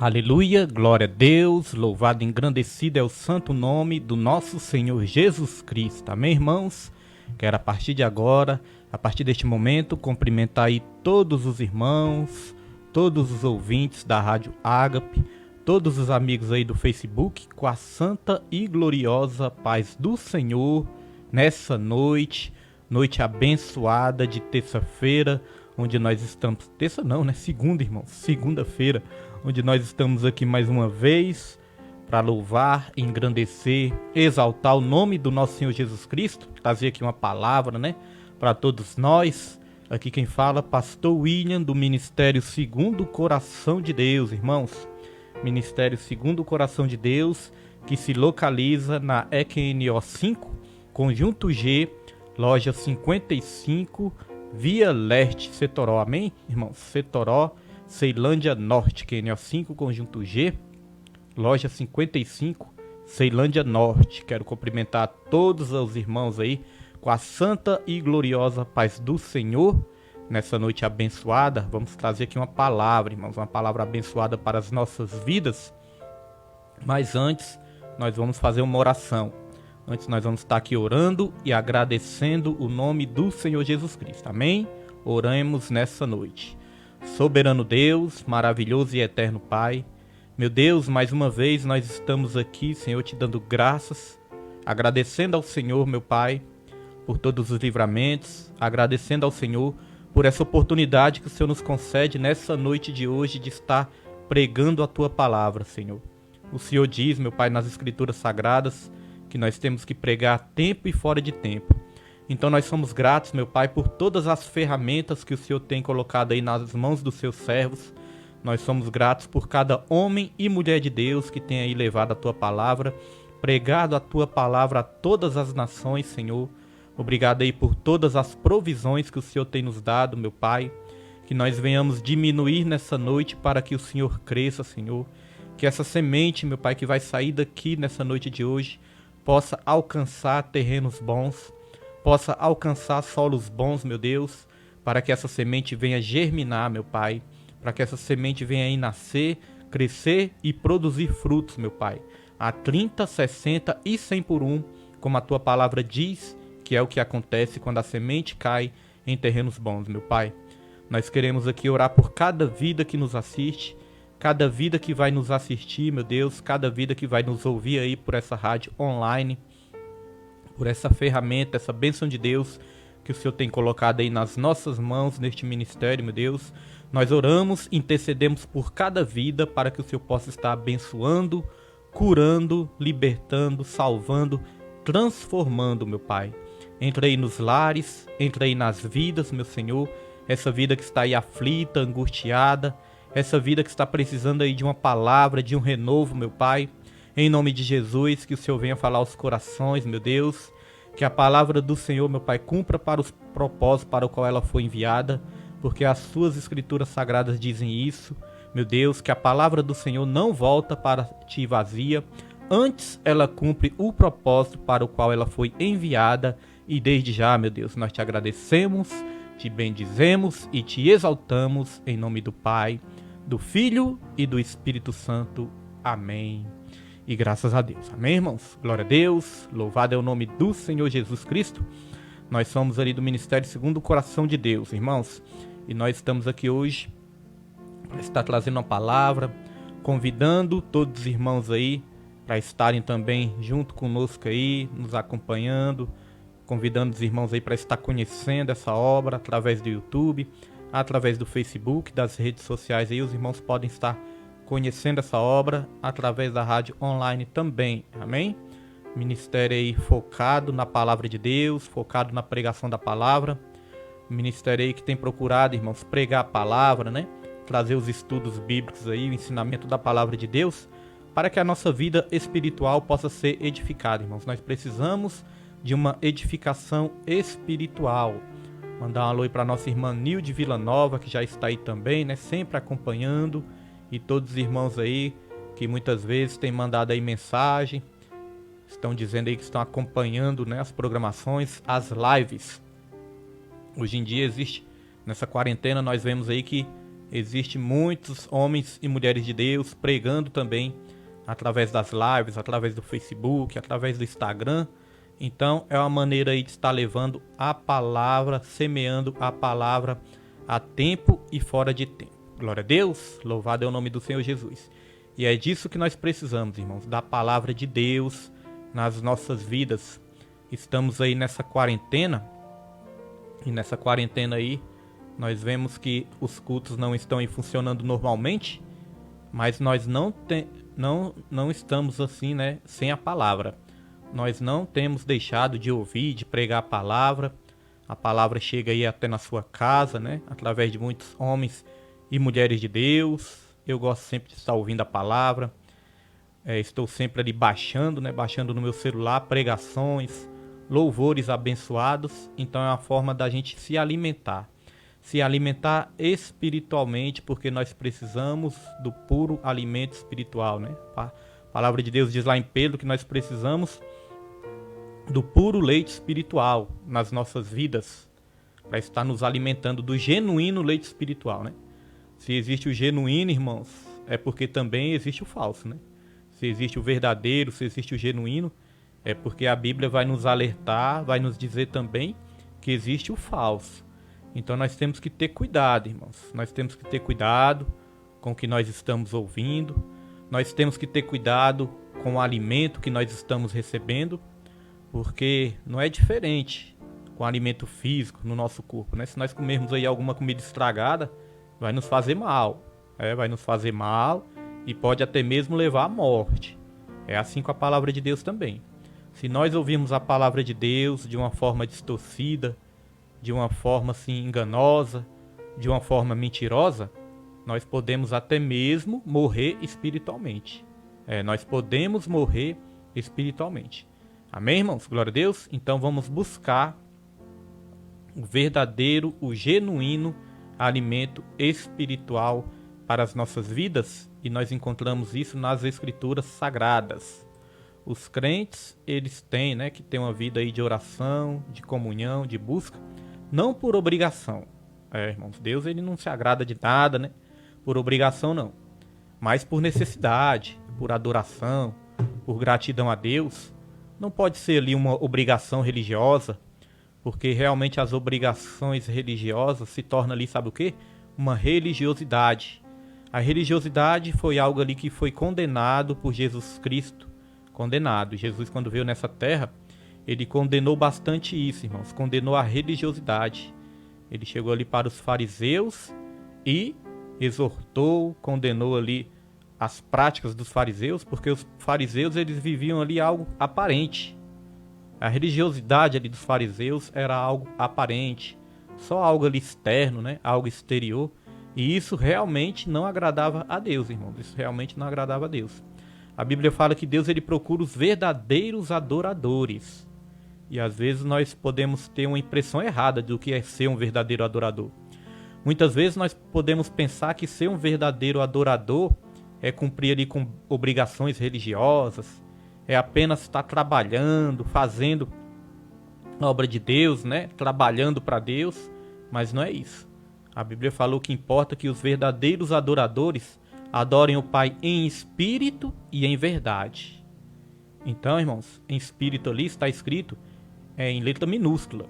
Aleluia, glória a Deus, louvado e engrandecido é o santo nome do nosso Senhor Jesus Cristo. Amém, irmãos? Quero a partir de agora, a partir deste momento, cumprimentar aí todos os irmãos, todos os ouvintes da Rádio Ágape, todos os amigos aí do Facebook, com a santa e gloriosa paz do Senhor, nessa noite abençoada de terça-feira, onde nós estamos, terça não, né? Segunda, irmãos, segunda-feira, onde nós estamos aqui mais uma vez para louvar, engrandecer, exaltar o nome do nosso Senhor Jesus Cristo, trazer aqui uma palavra, né, para todos nós. Aqui quem fala, Pastor William, do Ministério Segundo o Coração de Deus, irmãos. Ministério Segundo o Coração de Deus, que se localiza na EQNO 5, Conjunto G, loja 55, Via Leste, Setoró. Amém, irmãos? Setoró, Ceilândia Norte, QNO 5, Conjunto G, loja 55, Ceilândia Norte. Quero cumprimentar todos os irmãos aí com a santa e gloriosa paz do Senhor. Nessa noite abençoada, vamos trazer aqui uma palavra, irmãos, uma palavra abençoada para as nossas vidas. Mas antes, nós vamos fazer uma oração. Antes nós vamos estar aqui orando e agradecendo o nome do Senhor Jesus Cristo. Amém? Oremos nessa noite. Soberano Deus, maravilhoso e eterno Pai, meu Deus, mais uma vez nós estamos aqui, Senhor, te dando graças, agradecendo ao Senhor, meu Pai, por todos os livramentos, agradecendo ao Senhor por essa oportunidade que o Senhor nos concede nessa noite de hoje de estar pregando a Tua palavra, Senhor. O Senhor diz, meu Pai, nas Escrituras Sagradas, que nós temos que pregar a tempo e fora de tempo. Então nós somos gratos, meu Pai, por todas as ferramentas que o Senhor tem colocado aí nas mãos dos seus servos. Nós somos gratos por cada homem e mulher de Deus que tem aí levado a Tua palavra, pregado a Tua palavra a todas as nações, Senhor. Obrigado aí por todas as provisões que o Senhor tem nos dado, meu Pai. Que nós venhamos diminuir nessa noite para que o Senhor cresça, Senhor. Que essa semente, meu Pai, que vai sair daqui nessa noite de hoje, possa alcançar terrenos bons, possa alcançar solos bons, meu Deus, para que essa semente venha germinar, meu Pai, para que essa semente venha aí nascer, crescer e produzir frutos, meu Pai, a 30, 60 e 100 por um, como a Tua palavra diz, que é o que acontece quando a semente cai em terrenos bons, meu Pai. Nós queremos aqui orar por cada vida que nos assiste, cada vida que vai nos assistir, meu Deus, cada vida que vai nos ouvir aí por essa rádio online, por essa ferramenta, essa bênção de Deus que o Senhor tem colocado aí nas nossas mãos neste ministério, meu Deus. Nós oramos, intercedemos por cada vida para que o Senhor possa estar abençoando, curando, libertando, salvando, transformando, meu Pai. Entra aí nos lares, entra aí nas vidas, meu Senhor, essa vida que está aí aflita, angustiada, essa vida que está precisando aí de uma palavra, de um renovo, meu Pai. Em nome de Jesus, que o Senhor venha falar aos corações, meu Deus. Que a palavra do Senhor, meu Pai, cumpra para os propósitos para o qual ela foi enviada. Porque as suas escrituras sagradas dizem isso. Meu Deus, que a palavra do Senhor não volta para ti vazia. Antes ela cumpre o propósito para o qual ela foi enviada. E desde já, meu Deus, nós te agradecemos, te bendizemos e te exaltamos em nome do Pai, do Filho e do Espírito Santo. Amém. E graças a Deus. Amém, irmãos? Glória a Deus. Louvado é o nome do Senhor Jesus Cristo. Nós somos ali do Ministério Segundo o Coração de Deus, irmãos. E nós estamos aqui hoje para estar trazendo uma palavra, convidando todos os irmãos aí para estarem também junto conosco aí, nos acompanhando, convidando os irmãos aí para estar conhecendo essa obra através do YouTube, através do Facebook, das redes sociais aí. Os irmãos podem estar conhecendo essa obra através da rádio online também, amém? Ministério aí focado na palavra de Deus, focado na pregação da palavra. Ministério aí que tem procurado, irmãos, pregar a palavra, né? Trazer os estudos bíblicos aí, o ensinamento da palavra de Deus, para que a nossa vida espiritual possa ser edificada, irmãos. Nós precisamos de uma edificação espiritual. Mandar um alô aí para nossa irmã Nilde Villanova, que já está aí também, né? Sempre acompanhando. E todos os irmãos aí que muitas vezes têm mandado aí mensagem, estão dizendo aí que estão acompanhando, né, as programações, as lives. Hoje em dia existe, nessa quarentena nós vemos aí que Existem muitos homens e mulheres de Deus pregando também através das lives, através do Facebook, através do Instagram. Então é uma maneira aí de estar levando a palavra, semeando a palavra a tempo e fora de tempo. Glória a Deus, louvado é o nome do Senhor Jesus. E é disso que nós precisamos, irmãos, da palavra de Deus nas nossas vidas. Estamos aí nessa quarentena, e nessa quarentena aí nós vemos que os cultos não estão aí funcionando normalmente, mas nós não estamos assim, né, sem a palavra. Nós não temos deixado de ouvir, de pregar a palavra. A palavra chega aí até na sua casa, né, através de muitos homens e mulheres de Deus. Eu gosto sempre de estar ouvindo a palavra. Estou sempre ali baixando, né, baixando no meu celular pregações, louvores abençoados. Então é uma forma da gente se alimentar espiritualmente, porque nós precisamos do puro alimento espiritual, né? A palavra de Deus diz lá em Pedro que nós precisamos do puro leite espiritual nas nossas vidas, para estar nos alimentando do genuíno leite espiritual, né? Se existe o genuíno, irmãos, é porque também existe o falso, né? Se existe o verdadeiro, se existe o genuíno, é porque a Bíblia vai nos alertar, vai nos dizer também que existe o falso. Então nós temos que ter cuidado, irmãos. Nós temos que ter cuidado com o que nós estamos ouvindo. Nós temos que ter cuidado com o alimento que nós estamos recebendo, porque não é diferente com o alimento físico no nosso corpo, né? Se nós comermos aí alguma comida estragada, vai nos fazer mal. Vai nos fazer mal e pode até mesmo levar à morte. É assim com a palavra de Deus também. Se nós ouvirmos a palavra de Deus de uma forma distorcida, de uma forma assim enganosa, de uma forma mentirosa, nós podemos até mesmo morrer espiritualmente. Nós podemos morrer espiritualmente. Amém, irmãos? Glória a Deus. Então vamos buscar o verdadeiro, o genuíno alimento espiritual para as nossas vidas, e nós encontramos isso nas Escrituras Sagradas. Os crentes, eles têm, né, que ter uma vida aí de oração, de comunhão, de busca, não por obrigação. Irmãos, Deus ele não se agrada de nada, né? Por obrigação não, mas por necessidade, por adoração, por gratidão a Deus. Não pode ser ali uma obrigação religiosa, porque realmente as obrigações religiosas se tornam ali, sabe o quê? Uma religiosidade. A religiosidade foi algo ali que foi condenado por Jesus Cristo. Condenado. Jesus, quando veio nessa terra, ele condenou bastante isso, irmãos. Condenou a religiosidade. Ele chegou ali para os fariseus e exortou, condenou ali as práticas dos fariseus, porque os fariseus eles viviam ali algo aparente. A religiosidade ali dos fariseus era algo aparente, só algo ali externo, né? Algo exterior. E isso realmente não agradava a Deus, irmãos. Isso realmente não agradava a Deus. A Bíblia fala que Deus ele procura os verdadeiros adoradores. E às vezes nós podemos ter uma impressão errada do que é ser um verdadeiro adorador. Muitas vezes nós podemos pensar que ser um verdadeiro adorador é cumprir ali com obrigações religiosas, é apenas estar trabalhando, fazendo a obra de Deus, né? Trabalhando para Deus, mas não é isso. A Bíblia falou que importa que os verdadeiros adoradores adorem o Pai em espírito e em verdade. Então, irmãos, em espírito ali está escrito em letra minúscula.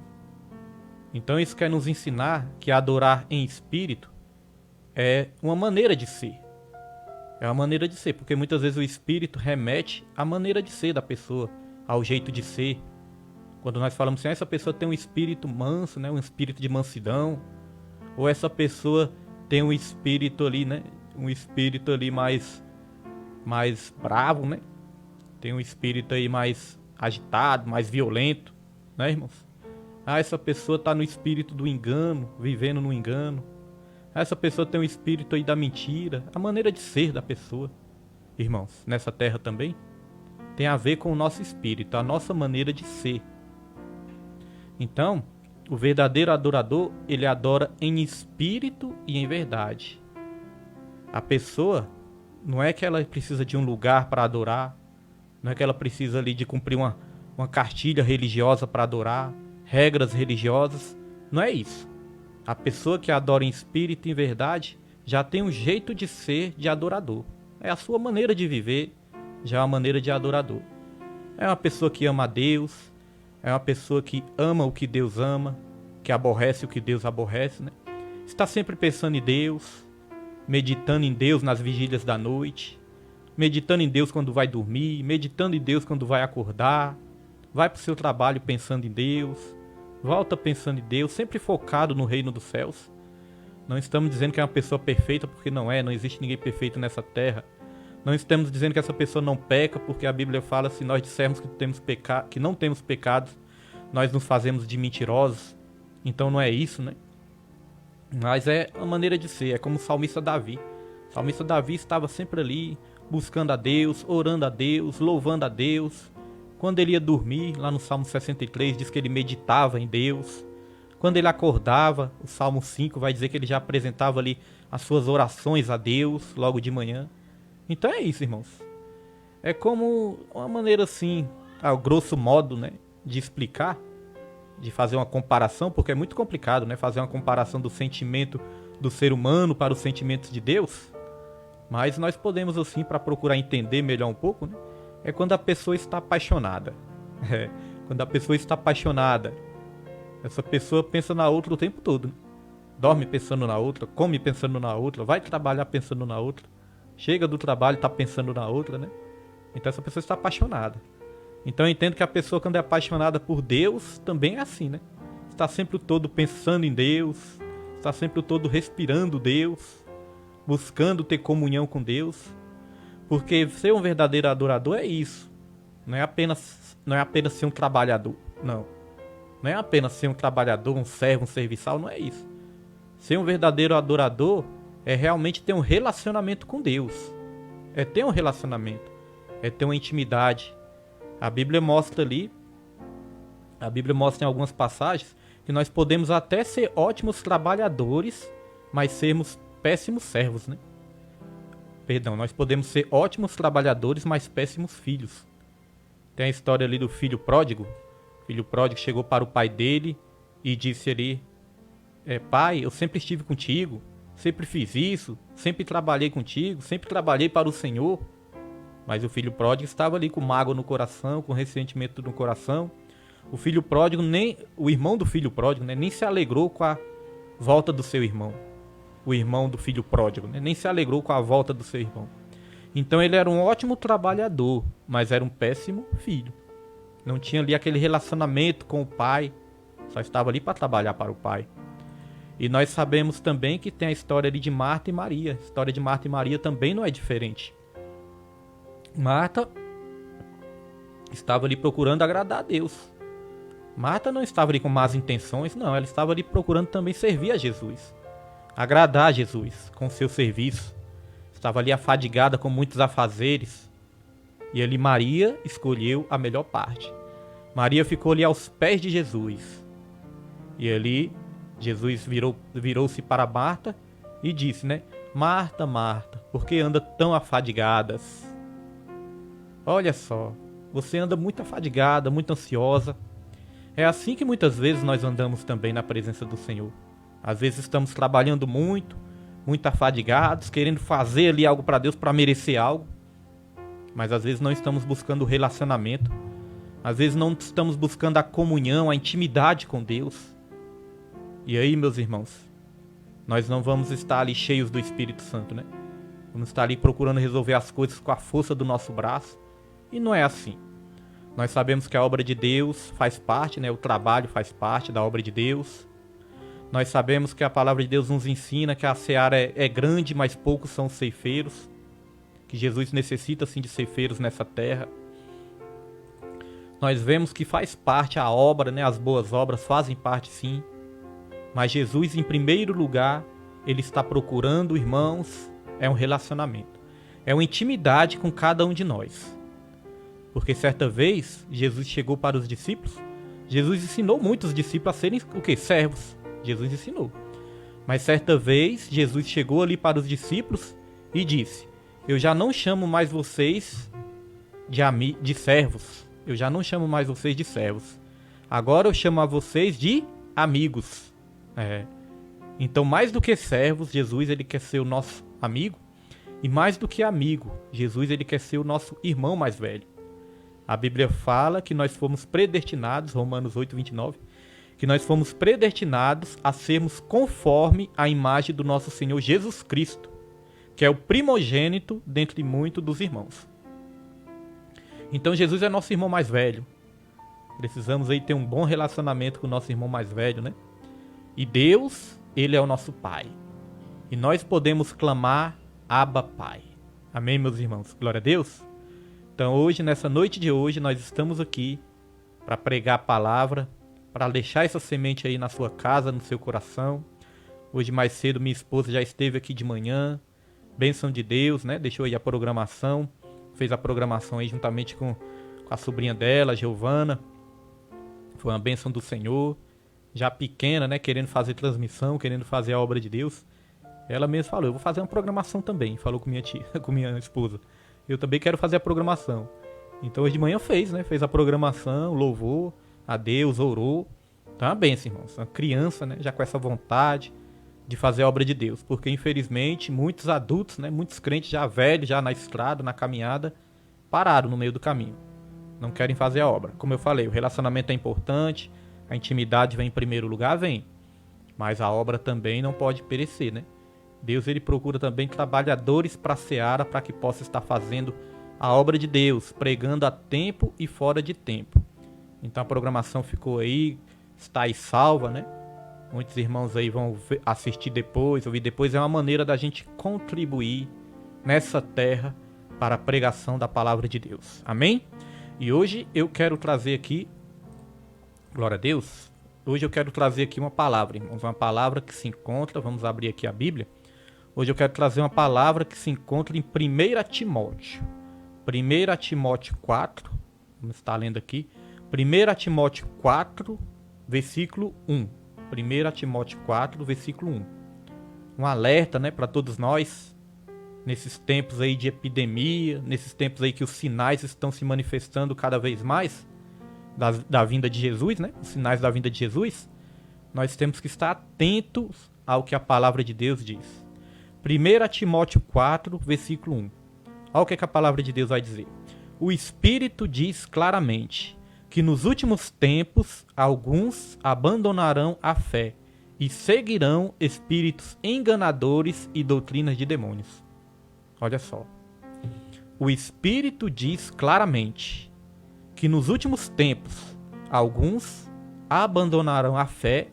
Então isso quer nos ensinar que adorar em espírito é uma maneira de ser. É uma maneira de ser, porque muitas vezes o espírito remete à maneira de ser da pessoa, ao jeito de ser. Quando nós falamos assim, essa pessoa tem um espírito manso, né, um espírito de mansidão, ou essa pessoa tem um espírito ali, né, um espírito ali mais bravo, né? Tem um espírito aí mais agitado, mais violento, né, irmãos? Essa pessoa está no espírito do engano, vivendo no engano. Essa pessoa tem um espírito aí da mentira. A maneira de ser da pessoa, irmãos, nessa terra também tem a ver com o nosso espírito, a nossa maneira de ser. Então, o verdadeiro adorador, ele adora em espírito e em verdade. A pessoa, não é que ela precisa de um lugar para adorar, não é que ela precisa ali de cumprir uma cartilha religiosa para adorar, regras religiosas, não é isso. A pessoa que adora em espírito e em verdade já tem um jeito de ser de adorador. É a sua maneira de viver, já é uma maneira de adorador. É uma pessoa que ama a Deus, é uma pessoa que ama o que Deus ama, que aborrece o que Deus aborrece, né? Está sempre pensando em Deus, meditando em Deus nas vigílias da noite, meditando em Deus quando vai dormir, meditando em Deus quando vai acordar, vai para o seu trabalho pensando em Deus, volta pensando em Deus, sempre focado no reino dos céus. Não estamos dizendo que é uma pessoa perfeita, porque não é, não existe ninguém perfeito nessa terra. Não estamos dizendo que essa pessoa não peca, porque a Bíblia fala, se nós dissermos que não temos pecados, nós nos fazemos de mentirosos. Então não é isso, né? Mas é a maneira de ser, é como o salmista Davi. O salmista Davi estava sempre ali, buscando a Deus, orando a Deus, louvando a Deus. Quando ele ia dormir, lá no Salmo 63, diz que ele meditava em Deus. Quando ele acordava, o Salmo 5 vai dizer que ele já apresentava ali as suas orações a Deus, logo de manhã. Então é isso, irmãos. É como uma maneira assim, ao grosso modo, né, de explicar, de fazer uma comparação, porque é muito complicado, né, fazer uma comparação do sentimento do ser humano para os sentimentos de Deus. Mas nós podemos, assim, para procurar entender melhor um pouco, né, é quando a pessoa está apaixonada. Quando a pessoa está apaixonada, essa pessoa pensa na outra o tempo todo, né? Dorme pensando na outra, come pensando na outra, vai trabalhar pensando na outra, chega do trabalho e está pensando na outra, né? Então essa pessoa está apaixonada. Então eu entendo que a pessoa, quando é apaixonada por Deus, também é assim, né? Está sempre o todo pensando em Deus, está sempre o todo respirando Deus, buscando ter comunhão com Deus. Porque ser um verdadeiro adorador é isso. Não é apenas ser um trabalhador, não. Não é apenas ser um trabalhador, um servo, um serviçal, não é isso. Ser um verdadeiro adorador é realmente ter um relacionamento com Deus. É ter um relacionamento, é ter uma intimidade. A Bíblia mostra ali, em algumas passagens, que nós podemos até ser ótimos trabalhadores, mas sermos péssimos servos, né? Perdão, nós podemos ser ótimos trabalhadores, mas péssimos filhos. Tem a história ali do filho pródigo. O filho pródigo chegou para o pai dele e disse ali, pai, eu sempre estive contigo, sempre fiz isso, sempre trabalhei contigo, sempre trabalhei para o Senhor. Mas o filho pródigo estava ali com mágoa no coração, com ressentimento no coração. O filho pródigo, o irmão do filho pródigo, né, nem se alegrou com a volta do seu irmão. O irmão do filho pródigo, né, nem se alegrou com a volta do seu irmão. Então ele era um ótimo trabalhador, mas era um péssimo filho. Não tinha ali aquele relacionamento com o pai, só estava ali para trabalhar para o pai. E nós sabemos também que tem a história ali de Marta e Maria. A história de Marta e Maria também não é diferente. Marta estava ali procurando agradar a Deus. Marta não estava ali com más intenções, não. Ela estava ali procurando também servir a Jesus, agradar a Jesus com o seu serviço. Estava ali afadigada com muitos afazeres. E ali Maria escolheu a melhor parte. Maria ficou ali aos pés de Jesus. E ali Jesus virou-se para Marta e disse, né? Marta, Marta, por que anda tão afadigadas? Olha só, você anda muito afadigada, muito ansiosa. É assim que muitas vezes nós andamos também na presença do Senhor. Às vezes estamos trabalhando muito afadigados, querendo fazer ali algo para Deus, para merecer algo. Mas às vezes não estamos buscando o relacionamento. Às vezes não estamos buscando a comunhão, a intimidade com Deus. E aí, meus irmãos, nós não vamos estar ali cheios do Espírito Santo, né? Vamos estar ali procurando resolver as coisas com a força do nosso braço. E não é assim. Nós sabemos que a obra de Deus faz parte, né? O trabalho faz parte da obra de Deus. Nós sabemos que a palavra de Deus nos ensina que a seara é grande, mas poucos são os ceifeiros. Que Jesus necessita sim de ceifeiros nessa terra. Nós vemos que faz parte a obra, né? As boas obras fazem parte sim. Mas Jesus, em primeiro lugar, ele está procurando, irmãos, é um relacionamento. É uma intimidade com cada um de nós. Porque certa vez, Jesus chegou para os discípulos. Jesus ensinou muitos discípulos a serem o quê? Servos. Jesus ensinou. Mas certa vez, Jesus chegou ali para os discípulos e disse, eu já não chamo mais vocês de servos. Eu já não chamo mais vocês de servos. Agora eu chamo a vocês de amigos. Então, mais do que servos, Jesus ele quer ser o nosso amigo. E mais do que amigo, Jesus ele quer ser o nosso irmão mais velho. A Bíblia fala que nós fomos predestinados, Romanos 8, 29, que nós fomos predestinados a sermos conforme a imagem do nosso Senhor Jesus Cristo, que é o primogênito dentre muitos dos irmãos. Então Jesus é nosso irmão mais velho. Precisamos aí ter um bom relacionamento com o nosso irmão mais velho, né? E Deus, ele é o nosso Pai. E nós podemos clamar Abba Pai. Amém, meus irmãos? Glória a Deus. Então hoje, nessa noite de hoje, nós estamos aqui para pregar a palavra, para deixar essa semente aí na sua casa, no seu coração. Hoje mais cedo minha esposa já esteve aqui de manhã. Bênção de Deus, né? Deixou aí a programação. Fez a programação aí juntamente com a sobrinha dela, Giovana. Foi uma bênção do Senhor. Já pequena, né? Querendo fazer transmissão, querendo fazer a obra de Deus. Ela mesma falou, eu vou fazer uma programação também. Falou com minha tia, com minha esposa. Eu também quero fazer a programação. Então hoje de manhã fez, né? Fez a programação, louvou a Deus, orou. Então é uma bênção, irmãos. Uma criança, né? Já com essa vontade de fazer a obra de Deus. Porque infelizmente muitos adultos, né? Muitos crentes já velhos, já na estrada, na caminhada, pararam no meio do caminho. Não querem fazer a obra. Como eu falei, o relacionamento é importante. A intimidade vem em primeiro lugar, vem. Mas a obra também não pode perecer, né? Deus ele procura também trabalhadores para a seara, para que possa estar fazendo a obra de Deus, pregando a tempo e fora de tempo. Então a programação ficou aí, está aí salva, né? Muitos irmãos aí vão assistir depois, ouvir depois. É uma maneira da gente contribuir nessa terra para a pregação da palavra de Deus. Amém? E hoje eu quero trazer aqui, glória a Deus, hoje eu quero trazer aqui uma palavra, irmãos, uma palavra que se encontra, vamos abrir aqui a Bíblia. Hoje eu quero trazer uma palavra que se encontra em 1 Timóteo. 1 Timóteo 4, vamos estar lendo aqui. 1 Timóteo 4, versículo 1. 1 Timóteo 4, versículo 1. Um alerta, né, para todos nós, nesses tempos aí de epidemia, nesses tempos aí que os sinais estão se manifestando cada vez mais da vinda de Jesus, né? Os sinais da vinda de Jesus. Nós temos que estar atentos ao que a palavra de Deus diz. 1 Timóteo 4, versículo 1. Olha o que a palavra de Deus vai dizer. O Espírito diz claramente que nos últimos tempos alguns abandonarão a fé e seguirão espíritos enganadores e doutrinas de demônios. Olha só. O Espírito diz claramente que nos últimos tempos alguns abandonarão a fé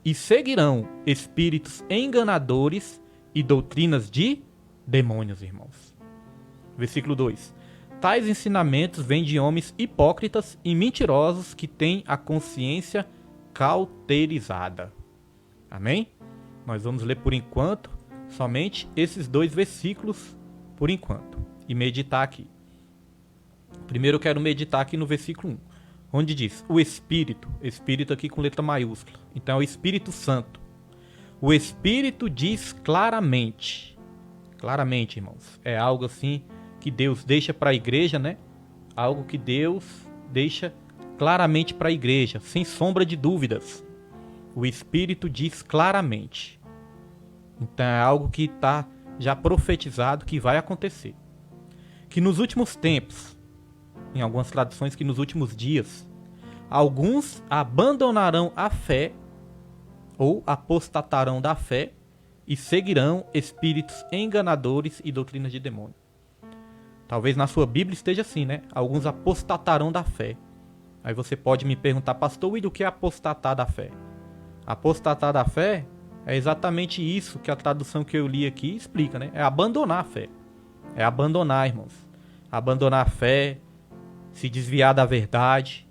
e seguirão espíritos enganadores e doutrinas de demônios, irmãos. Versículo 2. Tais ensinamentos vêm de homens hipócritas e mentirosos que têm a consciência cauterizada. Amém? Nós vamos ler por enquanto somente esses dois versículos por enquanto e meditar aqui. Primeiro eu quero meditar aqui no versículo 1, onde diz o Espírito aqui com letra maiúscula. Então é o Espírito Santo. O Espírito diz claramente, irmãos, é algo assim que Deus deixa para a igreja, né? Algo que Deus deixa claramente para a igreja, sem sombra de dúvidas. O Espírito diz claramente. Então é algo que está já profetizado que vai acontecer. Que nos últimos tempos, em algumas traduções que nos últimos dias, alguns abandonarão a fé ou apostatarão da fé e seguirão espíritos enganadores e doutrinas de demônio. Talvez na sua Bíblia esteja assim, né? Alguns apostatarão da fé. Aí você pode me perguntar, pastor, e o que é apostatar da fé? Apostatar da fé é exatamente isso que a tradução que eu li aqui explica, né? É abandonar a fé. É abandonar, irmãos. Abandonar a fé, se desviar da verdade,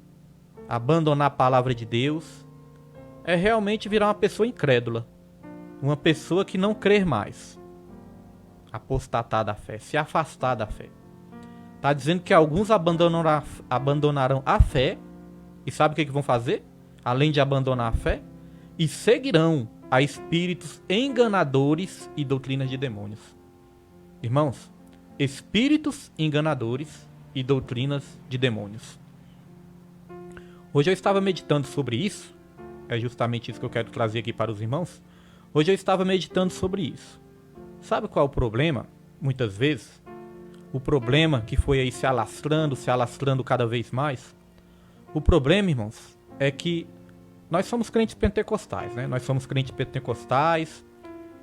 abandonar a palavra de Deus. É realmente virar uma pessoa incrédula. Uma pessoa que não crê mais. Apostatar da fé, se afastar da fé. Está dizendo que alguns abandonarão a fé. E sabe o que vão fazer? Além de abandonar a fé? E seguirão a espíritos enganadores e doutrinas de demônios. Irmãos, espíritos enganadores e doutrinas de demônios. Hoje eu estava meditando sobre isso. É justamente isso que eu quero trazer aqui para os irmãos. Hoje eu estava meditando sobre isso. Sabe qual é o problema? Muitas vezes, o problema que foi aí se alastrando cada vez mais. O problema, irmãos, é que nós somos crentes pentecostais, né? Nós somos crentes pentecostais.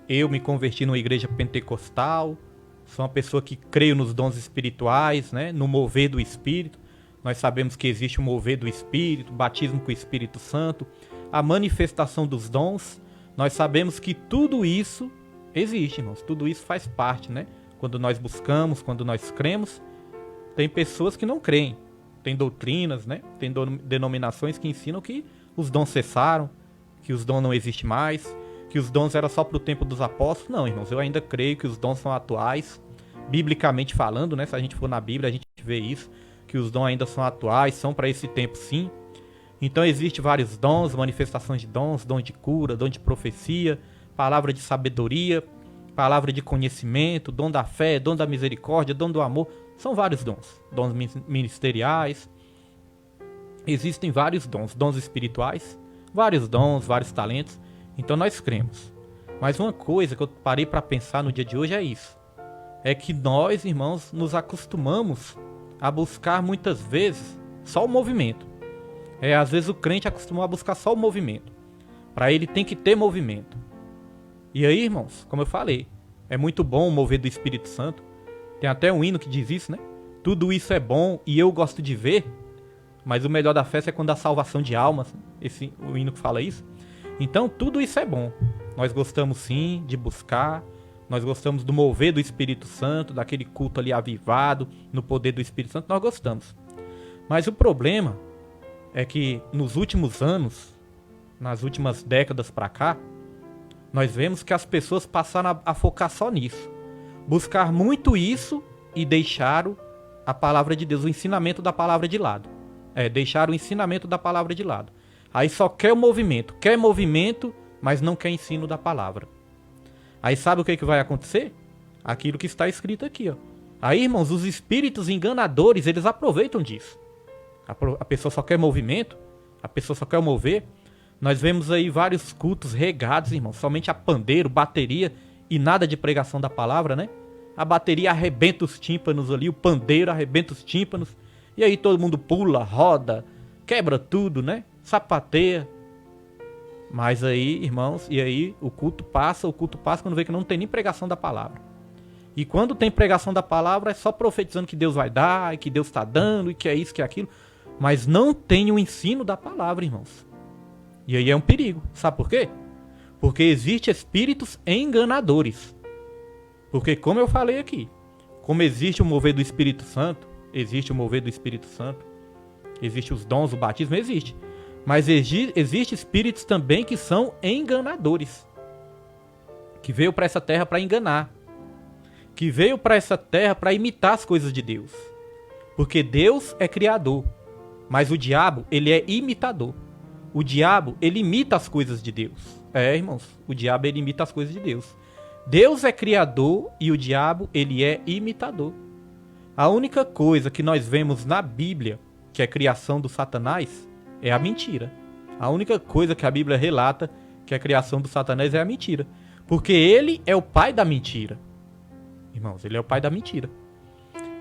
Eu me converti numa igreja pentecostal. Sou uma pessoa que creio nos dons espirituais, né? No mover do Espírito. Nós sabemos que existe o mover do Espírito, o batismo com o Espírito Santo, a manifestação dos dons. Nós sabemos que tudo isso existe, irmãos. Tudo isso faz parte, né? Quando nós buscamos, quando nós cremos, tem pessoas que não creem. Tem doutrinas, né? Tem denominações que ensinam que os dons cessaram, que os dons não existem mais, que os dons eram só para o tempo dos apóstolos. Não, irmãos, eu ainda creio que os dons são atuais, biblicamente falando, né? Se a gente for na Bíblia, a gente vê isso, que os dons ainda são atuais, são para esse tempo sim. Então existem vários dons, manifestações de dons, dom de cura, dom de profecia, palavra de sabedoria, palavra de conhecimento, dom da fé, dom da misericórdia, dom do amor. São vários dons, dons ministeriais. Existem vários dons, dons espirituais, vários dons, vários talentos. Então nós cremos. Mas uma coisa que eu parei para pensar no dia de hoje é isso. É que nós, irmãos, nos acostumamos a buscar muitas vezes só o movimento. Às vezes o crente acostumou a buscar só o movimento. Para ele tem que ter movimento. E aí, irmãos, como eu falei, é muito bom o mover do Espírito Santo. Tem até um hino que diz isso, né? Tudo isso é bom e eu gosto de ver. Mas o melhor da festa é quando há salvação de almas. O hino que fala isso. Então, tudo isso é bom. Nós gostamos sim de buscar. Nós gostamos do mover do Espírito Santo, daquele culto ali avivado, no poder do Espírito Santo. Nós gostamos. Mas o problema é que nos últimos anos, nas últimas décadas para cá, nós vemos que as pessoas passaram a focar só nisso. Buscar muito isso e deixaram a palavra de Deus, o ensinamento da palavra de lado. Deixaram o ensinamento da palavra de lado. Aí só quer movimento, mas não quer ensino da palavra. Aí sabe o que vai acontecer? Aquilo que está escrito aqui, ó. Aí, irmãos, os espíritos enganadores, eles aproveitam disso. A pessoa só quer movimento, a pessoa só quer mover. Nós vemos aí vários cultos regados, irmãos, somente a pandeiro, bateria e nada de pregação da palavra, né? A bateria arrebenta os tímpanos ali, o pandeiro arrebenta os tímpanos, e aí todo mundo pula, roda, quebra tudo, né? Sapateia. Mas aí, irmãos, e aí o culto passa quando vê que não tem nem pregação da palavra. E quando tem pregação da palavra, é só profetizando que Deus vai dar, e que Deus está dando, e que é isso, que é aquilo. Mas não tem o ensino da palavra, irmãos. E aí é um perigo. Sabe por quê? Porque existem espíritos enganadores. Porque, como eu falei aqui, como existe o mover do Espírito Santo, existe os dons, o batismo, existe. Mas existe espíritos também que são enganadores. Que veio para essa terra para enganar. Que veio para essa terra para imitar as coisas de Deus. Porque Deus é criador. Mas o diabo, ele é imitador. O diabo, ele imita as coisas de Deus. Irmãos, o diabo, ele imita as coisas de Deus. Deus é criador e o diabo, ele é imitador. A única coisa que nós vemos na Bíblia, que é criação do Satanás, é a mentira. A única coisa que a Bíblia relata, que é a criação do Satanás, é a mentira. Porque ele é o pai da mentira. Irmãos, ele é o pai da mentira.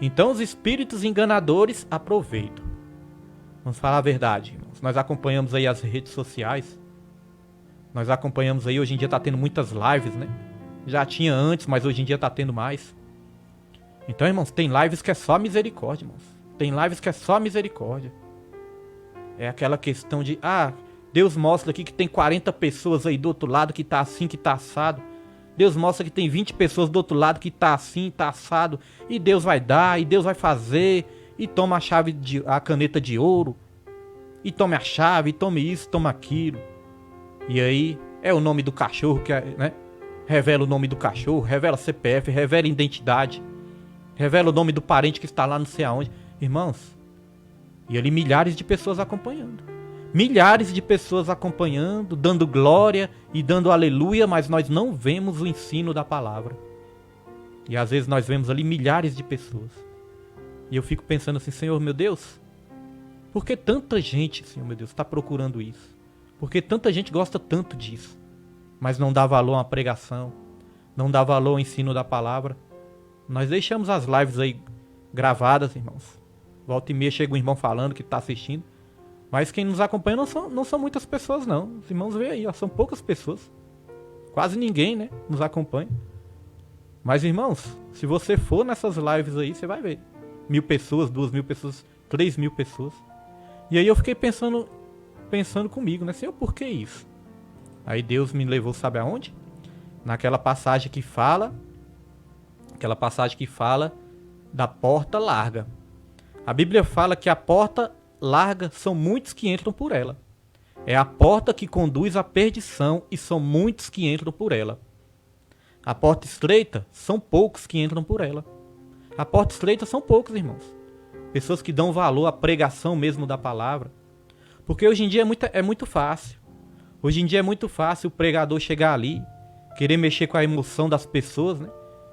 Então os espíritos enganadores aproveitam. Vamos falar a verdade, irmãos. Nós acompanhamos aí as redes sociais. Nós acompanhamos aí, hoje em dia tá tendo muitas lives, né? Já tinha antes, mas hoje em dia tá tendo mais. Então, irmãos, tem lives que é só misericórdia, irmãos. Tem lives que é só misericórdia. É aquela questão de, Deus mostra aqui que tem 40 pessoas aí do outro lado que tá assim, que tá assado. Deus mostra que tem 20 pessoas do outro lado que tá assim, tá assado. E Deus vai dar, e Deus vai fazer. E toma a caneta de ouro. E tome a chave, e tome isso, toma aquilo. E aí, é o nome do cachorro, né? Revela o nome do cachorro, revela CPF, revela identidade. Revela o nome do parente que está lá não sei aonde. Irmãos, e ali milhares de pessoas acompanhando. Milhares de pessoas acompanhando, dando glória e dando aleluia, mas nós não vemos o ensino da palavra. E às vezes nós vemos ali milhares de pessoas. E eu fico pensando assim, Senhor, meu Deus, por que tanta gente, Senhor, meu Deus, está procurando isso? Por que tanta gente gosta tanto disso? mas não dá valor a uma pregação, não dá valor ao ensino da palavra. Nós deixamos as lives aí gravadas, irmãos. Volta e meia chega um irmão falando que está assistindo, mas quem nos acompanha não são muitas pessoas, não. Os irmãos veem aí, ó, são poucas pessoas. Quase ninguém, né, nos acompanha. Mas, irmãos, se você for nessas lives aí, você vai ver. 1.000 pessoas, 2.000 pessoas, 3.000 pessoas. E aí eu fiquei pensando comigo, né? Senhor, por que isso? Aí Deus me levou, sabe aonde? Naquela passagem que fala da porta larga. A Bíblia fala que a porta larga são muitos que entram por ela. É a porta que conduz à perdição e são muitos que entram por ela. A porta estreita são poucos que entram por ela. A porta estreita são poucos, irmãos. Pessoas que dão valor à pregação mesmo da palavra. Porque hoje em dia é muito fácil. Hoje em dia é muito fácil o pregador chegar ali, querer mexer com a emoção das pessoas, né?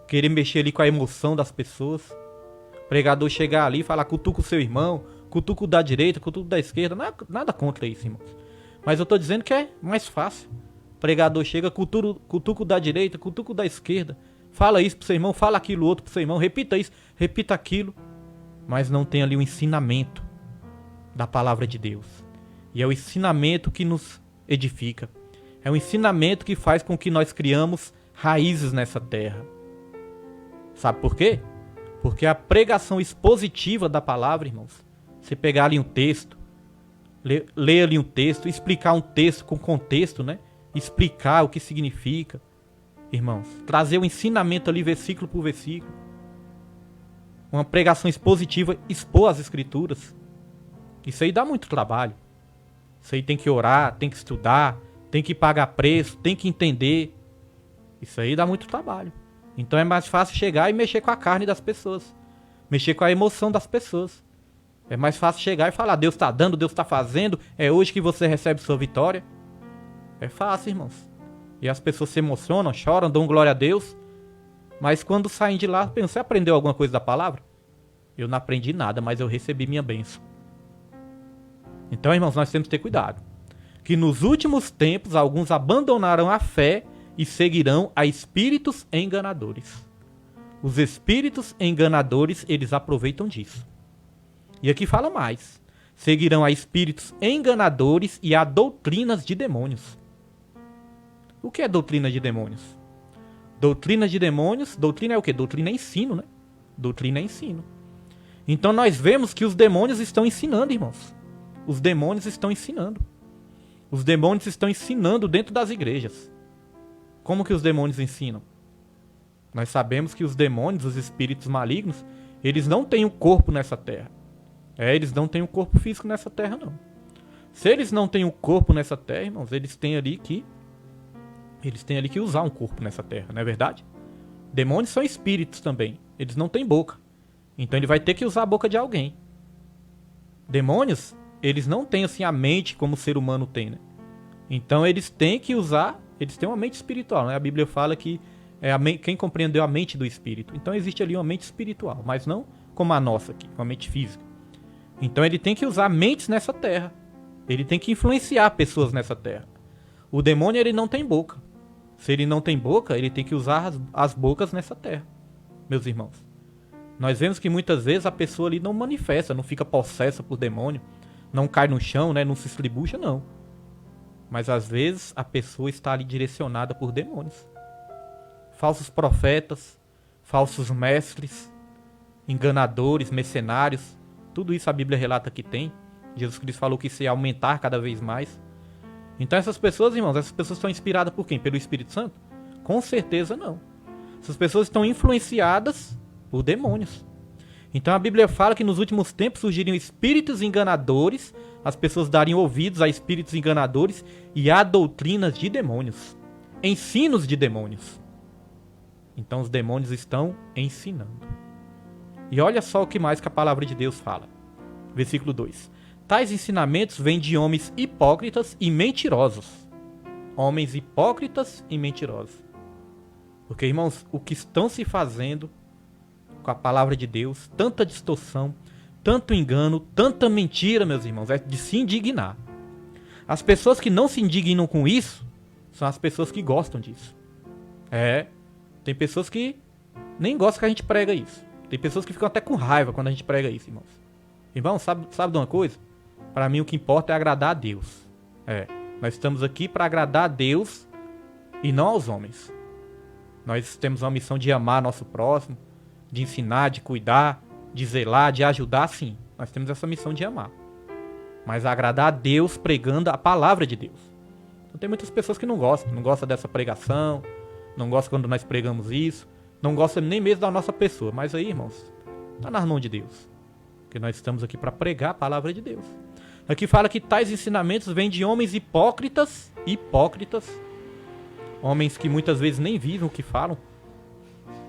Querer mexer ali com a emoção das pessoas. O pregador chegar ali e falar, cutuca o seu irmão, cutuca o da direita, cutuca o da esquerda. Nada contra isso, irmãos. Mas eu tô dizendo que é mais fácil. O pregador chega, cutuca o da direita, cutuca o da esquerda. Fala isso pro seu irmão, fala aquilo outro pro seu irmão. Repita isso, repita aquilo. Mas não tem ali o ensinamento da palavra de Deus. E é o ensinamento que nos edifica. É o ensinamento que faz com que nós criamos raízes nessa terra. Sabe por quê? Porque a pregação expositiva da palavra, irmãos, você pegar ali um texto, ler ali um texto, explicar um texto com contexto, né? Explicar o que significa, irmãos. Trazer o ensinamento ali versículo por versículo. Uma pregação expositiva, expor as escrituras. Isso aí dá muito trabalho. Isso aí tem que orar, tem que estudar, tem que pagar preço, tem que entender. Isso aí dá muito trabalho. Então é mais fácil chegar e mexer com a carne das pessoas. Mexer com a emoção das pessoas. É mais fácil chegar e falar, Deus está dando, Deus está fazendo, é hoje que você recebe sua vitória. É fácil, irmãos. E as pessoas se emocionam, choram, dão glória a Deus. Mas quando saem de lá, pensam, você aprendeu alguma coisa da palavra? Eu não aprendi nada, mas eu recebi minha bênção. Então, irmãos, nós temos que ter cuidado. Que nos últimos tempos, alguns abandonarão a fé e seguirão a espíritos enganadores. Os espíritos enganadores, eles aproveitam disso. E aqui fala mais. Seguirão a espíritos enganadores e a doutrinas de demônios. O que é doutrina de demônios? Doutrina de demônios, doutrina é o quê? Doutrina é ensino, né? Doutrina é ensino. Então nós vemos que os demônios estão ensinando, irmãos. Os demônios estão ensinando. Os demônios estão ensinando dentro das igrejas. Como que os demônios ensinam? Nós sabemos que os demônios, os espíritos malignos, eles não têm um corpo nessa terra. Eles não têm um corpo físico nessa terra, não. Se eles não têm um corpo nessa terra, irmãos, eles têm ali que usar um corpo nessa terra, não é verdade? Demônios são espíritos também. Eles não têm boca. Então ele vai ter que usar a boca de alguém. Demônios, eles não têm assim a mente como o ser humano tem, né? Então eles têm que usar, eles têm uma mente espiritual, né? A Bíblia fala que quem compreendeu a mente do espírito. Então existe ali uma mente espiritual, mas não como a nossa aqui, uma mente física. Então ele tem que usar mentes nessa terra. Ele tem que influenciar pessoas nessa terra. O demônio, ele não tem boca. Se ele não tem boca, ele tem que usar as bocas nessa terra, meus irmãos. Nós vemos que muitas vezes a pessoa ali não manifesta, não fica possessa por demônio, não cai no chão, né, não se estribucha, não. Mas às vezes a pessoa está ali direcionada por demônios. Falsos profetas, falsos mestres, enganadores, mercenários, tudo isso a Bíblia relata que tem. Jesus Cristo falou que isso ia aumentar cada vez mais. Então essas pessoas, irmãos, essas pessoas estão inspiradas por quem? Pelo Espírito Santo? Com certeza não. Essas pessoas estão influenciadas por demônios. Então a Bíblia fala que nos últimos tempos surgiriam espíritos enganadores, as pessoas dariam ouvidos a espíritos enganadores e a doutrinas de demônios, ensinos de demônios. Então os demônios estão ensinando. E olha só o que mais que a palavra de Deus fala. Versículo 2. Tais ensinamentos vêm de homens hipócritas e mentirosos. Homens hipócritas e mentirosos. Porque, irmãos, o que estão se fazendo com a palavra de Deus, tanta distorção, tanto engano, tanta mentira, meus irmãos, é de se indignar. As pessoas que não se indignam com isso, são as pessoas que gostam disso. Tem pessoas que nem gostam que a gente prega isso. Tem pessoas que ficam até com raiva quando a gente prega isso, irmãos. Irmãos, sabe de uma coisa? Para mim o que importa é agradar a Deus. Nós estamos aqui para agradar a Deus e não aos homens. Nós temos uma missão de amar nosso próximo, de ensinar, de cuidar, de zelar, de ajudar, sim. Nós temos essa missão de amar. Mas agradar a Deus pregando a palavra de Deus. Então tem muitas pessoas que não gostam dessa pregação, não gostam quando nós pregamos isso, não gostam nem mesmo da nossa pessoa. Mas aí, irmãos, está nas mãos de Deus. Porque nós estamos aqui para pregar a palavra de Deus. Aqui fala que tais ensinamentos vêm de homens hipócritas, homens que muitas vezes nem vivem o que falam,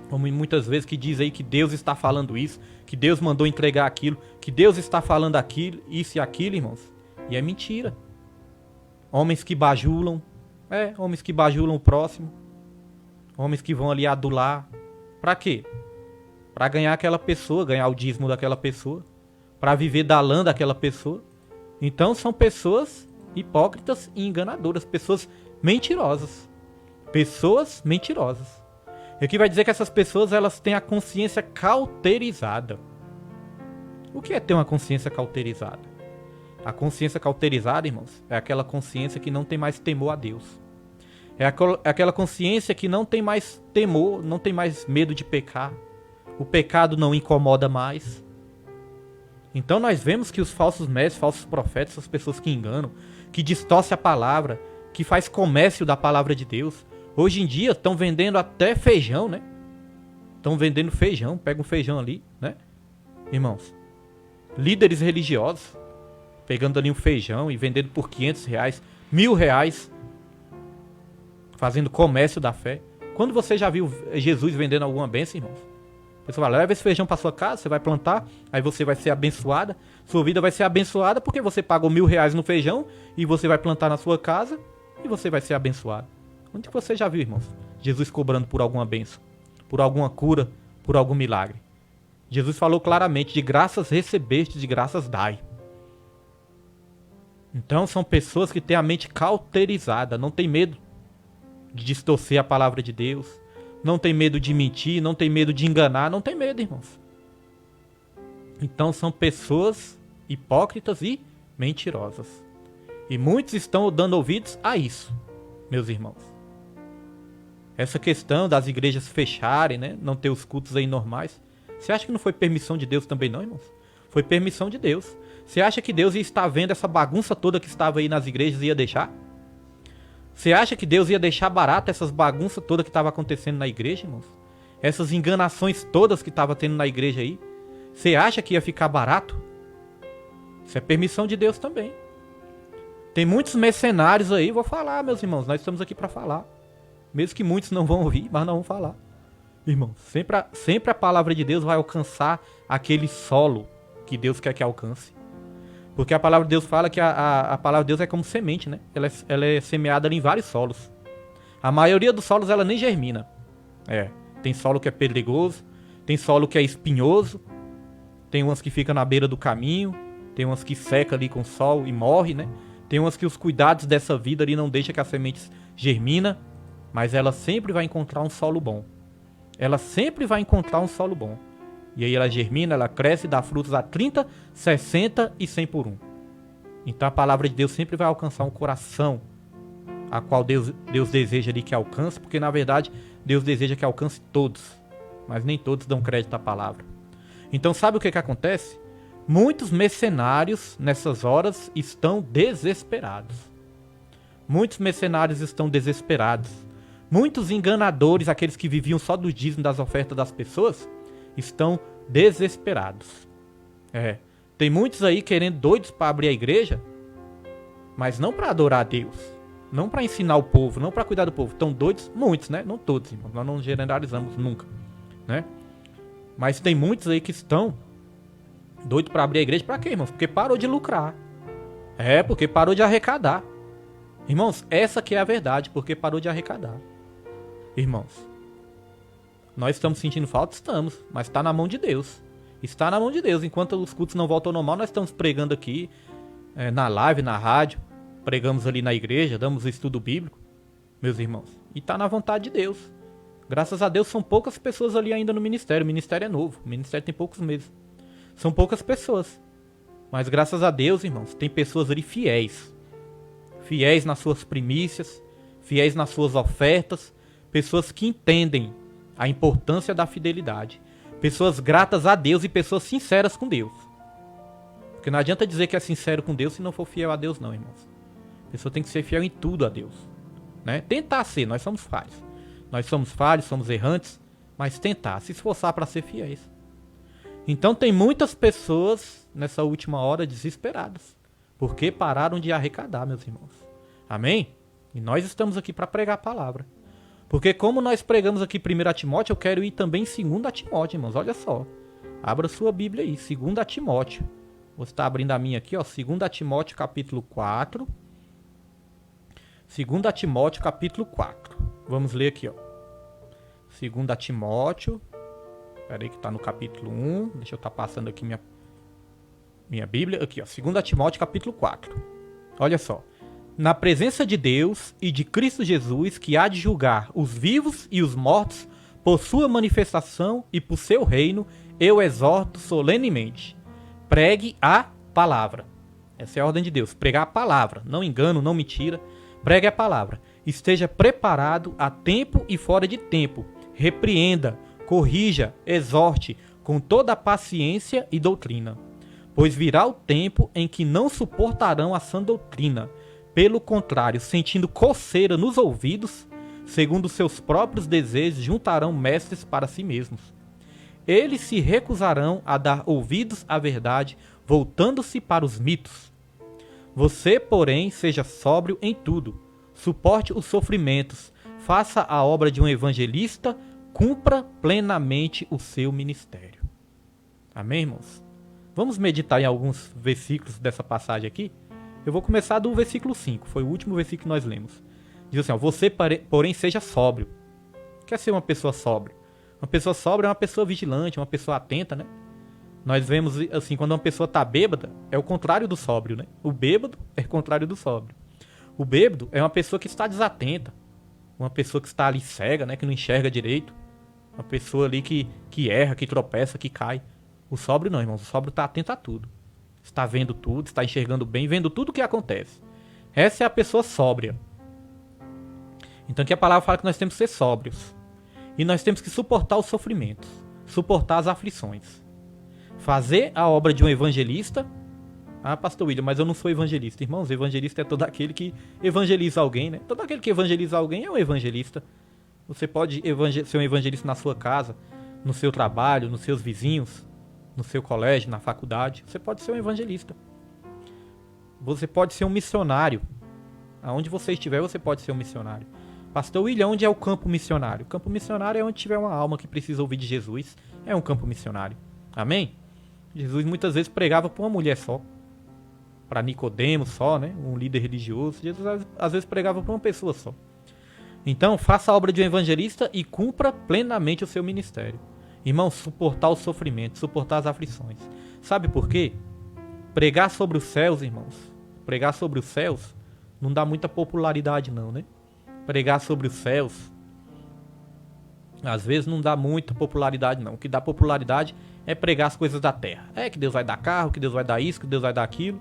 homens muitas vezes que dizem aí que Deus está falando isso, que Deus mandou entregar aquilo, que Deus está falando aquilo, isso e aquilo, irmãos. E é mentira. Homens que bajulam, homens que bajulam o próximo, homens que vão ali adular. Pra quê? Pra ganhar aquela pessoa, ganhar o dízimo daquela pessoa, pra viver da lã daquela pessoa. Então são pessoas hipócritas e enganadoras, pessoas mentirosas. Pessoas mentirosas. E aqui vai dizer que essas pessoas elas têm a consciência cauterizada. O que é ter uma consciência cauterizada? A consciência cauterizada, irmãos, é aquela consciência que não tem mais temor a Deus. É aquela consciência que não tem mais temor, não tem mais medo de pecar. O pecado não incomoda mais. Então nós vemos que os falsos mestres, falsos profetas, essas pessoas que enganam, que distorcem a palavra, que faz comércio da palavra de Deus, hoje em dia estão vendendo até feijão, né? Estão vendendo feijão, pega um feijão ali, né? Irmãos, líderes religiosos, pegando ali um feijão e vendendo por R$500, R$1.000, fazendo comércio da fé. Quando você já viu Jesus vendendo alguma bênção, irmãos? A pessoa vai, leva esse feijão para sua casa, você vai plantar, aí você vai ser abençoada. Sua vida vai ser abençoada porque você pagou R$1.000 no feijão e você vai plantar na sua casa e você vai ser abençoado. Onde que você já viu, irmãos? Jesus cobrando por alguma bênção, por alguma cura, por algum milagre. Jesus falou claramente, de graças recebeste, de graças dai. Então são pessoas que têm a mente cauterizada, não tem medo de distorcer a palavra de Deus, não tem medo de mentir, não tem medo de enganar, não tem medo, irmãos. Então são pessoas hipócritas e mentirosas. E muitos estão dando ouvidos a isso, meus irmãos. Essa questão das igrejas fecharem, né, não ter os cultos aí normais, você acha que não foi permissão de Deus também não, irmãos? Foi permissão de Deus. Você acha que Deus ia estar vendo essa bagunça toda que estava aí nas igrejas e ia deixar? Você acha que Deus ia deixar barato essas bagunças todas que estavam acontecendo na igreja, irmãos? Essas enganações todas que estavam tendo na igreja aí? Você acha que ia ficar barato? Isso é permissão de Deus também. Tem muitos mercenários aí, vou falar, meus irmãos, nós estamos aqui para falar. Mesmo que muitos não vão ouvir, mas nós vamos falar. Irmãos, sempre a palavra de Deus vai alcançar aquele solo que Deus quer que alcance. Porque a palavra de Deus fala que a palavra de Deus é como semente, né? Ela é semeada ali em vários solos. A maioria dos solos ela nem germina. Tem solo que é pedregoso, tem solo que é espinhoso, tem umas que ficam na beira do caminho, tem umas que seca ali com o sol e morre, né? Tem umas que os cuidados dessa vida ali não deixam que a semente germina, mas ela sempre vai encontrar um solo bom. Ela sempre vai encontrar um solo bom. E aí ela germina, ela cresce e dá frutos a 30, 60 e 100 por 1. Então a palavra de Deus sempre vai alcançar um coração a qual Deus deseja ali que alcance, porque na verdade Deus deseja que alcance todos, mas nem todos dão crédito à palavra. Então sabe o que acontece? Muitos mercenários nessas horas estão desesperados. Muitos mercenários estão desesperados. Muitos enganadores, aqueles que viviam só do dízimo das ofertas das pessoas, estão desesperados. Tem muitos aí querendo doidos para abrir a igreja, mas não para adorar a Deus, não para ensinar o povo, não para cuidar do povo. Estão doidos, muitos, né? Não todos, irmãos. Nós não generalizamos nunca, né? Mas tem muitos aí que estão doidos para abrir a igreja. Para quê, irmãos? Porque parou de lucrar. Porque parou de arrecadar. Irmãos, essa que é a verdade, porque parou de arrecadar. Irmãos, nós estamos sentindo falta? Estamos, mas está na mão de Deus. Está na mão de Deus. Enquanto os cultos não voltam ao normal, nós estamos pregando aqui, na live, na rádio, pregamos ali na igreja, damos o estudo bíblico. meus irmãos. E está na vontade de Deus. Graças a Deus são poucas pessoas ali ainda no ministério. O ministério é novo, o ministério tem poucos meses. São poucas pessoas. Mas graças a Deus, irmãos, tem pessoas ali fiéis. Fiéis nas suas primícias, fiéis nas suas ofertas. Pessoas que entendem a importância da fidelidade. Pessoas gratas a Deus e pessoas sinceras com Deus. Porque não adianta dizer que é sincero com Deus se não for fiel a Deus não, irmãos. A pessoa tem que ser fiel em tudo a Deus. Né? Tentar ser, nós somos falhos. Nós somos falhos, somos errantes, mas tentar, se esforçar para ser fiéis. Então tem muitas pessoas nessa última hora desesperadas, porque pararam de arrecadar, meus irmãos. Amém? E nós estamos aqui para pregar a palavra. Porque como nós pregamos aqui 1 Timóteo, eu quero ir também em 2 Timóteo, irmãos. Olha só. Abra sua Bíblia aí, 2 Timóteo. Vou estar abrindo a minha aqui, ó, 2 Timóteo capítulo 4. 2 Timóteo capítulo 4. Vamos ler aqui, ó. 2 Timóteo. Espera aí que está no capítulo 1. Deixa eu estar passando aqui minha Bíblia. Aqui, ó. 2 Timóteo capítulo 4. Olha só. Na presença de Deus e de Cristo Jesus, que há de julgar os vivos e os mortos por sua manifestação e por seu reino, eu exorto solenemente. Pregue a palavra. Essa é a ordem de Deus. Pregar a palavra. Não engano, não mentira. Pregue a palavra. Esteja preparado a tempo e fora de tempo. Repreenda, corrija, exorte com toda a paciência e doutrina. Pois virá o tempo em que não suportarão a sã doutrina. Pelo contrário, sentindo coceira nos ouvidos, segundo seus próprios desejos, juntarão mestres para si mesmos. Eles se recusarão a dar ouvidos à verdade, voltando-se para os mitos. Você, porém, seja sóbrio em tudo, suporte os sofrimentos, faça a obra de um evangelista, cumpra plenamente o seu ministério. Amém, irmãos? Vamos meditar em alguns versículos dessa passagem aqui? Eu vou começar do versículo 5, foi o último versículo que nós lemos. Diz assim, ó, você, porém, seja sóbrio. O que é ser uma pessoa sóbria? Uma pessoa sóbria é uma pessoa vigilante, uma pessoa atenta, né? Nós vemos, assim, quando uma pessoa está bêbada, é o contrário do sóbrio, né? O bêbado é o contrário do sóbrio. O bêbado é uma pessoa que está desatenta, uma pessoa que está ali cega, né? Que não enxerga direito, uma pessoa ali que erra, que tropeça, que cai. O sóbrio não, irmãos, o sóbrio está atento a tudo. Está vendo tudo, está enxergando bem, vendo tudo o que acontece. Essa é a pessoa sóbria. Então aqui a palavra fala que nós temos que ser sóbrios. E nós temos que suportar os sofrimentos, suportar as aflições. Fazer a obra de um evangelista. Ah, pastor William, mas eu não sou evangelista. Irmãos, evangelista é todo aquele que evangeliza alguém, né? Todo aquele que evangeliza alguém é um evangelista. Você pode ser um evangelista na sua casa, no seu trabalho, nos seus vizinhos, no seu colégio, na faculdade. Você pode ser um evangelista. Você pode ser um missionário. Aonde você estiver, você pode ser um missionário. Pastor William, onde é o campo missionário? O campo missionário é onde tiver uma alma que precisa ouvir de Jesus. É um campo missionário. Amém? Jesus muitas vezes pregava para uma mulher só. Para Nicodemo só, né? Um líder religioso. Jesus às vezes pregava para uma pessoa só. Então, faça a obra de um evangelista e cumpra plenamente o seu ministério. Irmão, suportar o sofrimento, suportar as aflições. Sabe por quê? Pregar sobre os céus, irmãos. Pregar sobre os céus não dá muita popularidade não, né? Pregar sobre os céus, às vezes não dá muita popularidade não. O que dá popularidade é pregar as coisas da terra. É que Deus vai dar carro, que Deus vai dar isso, que Deus vai dar aquilo.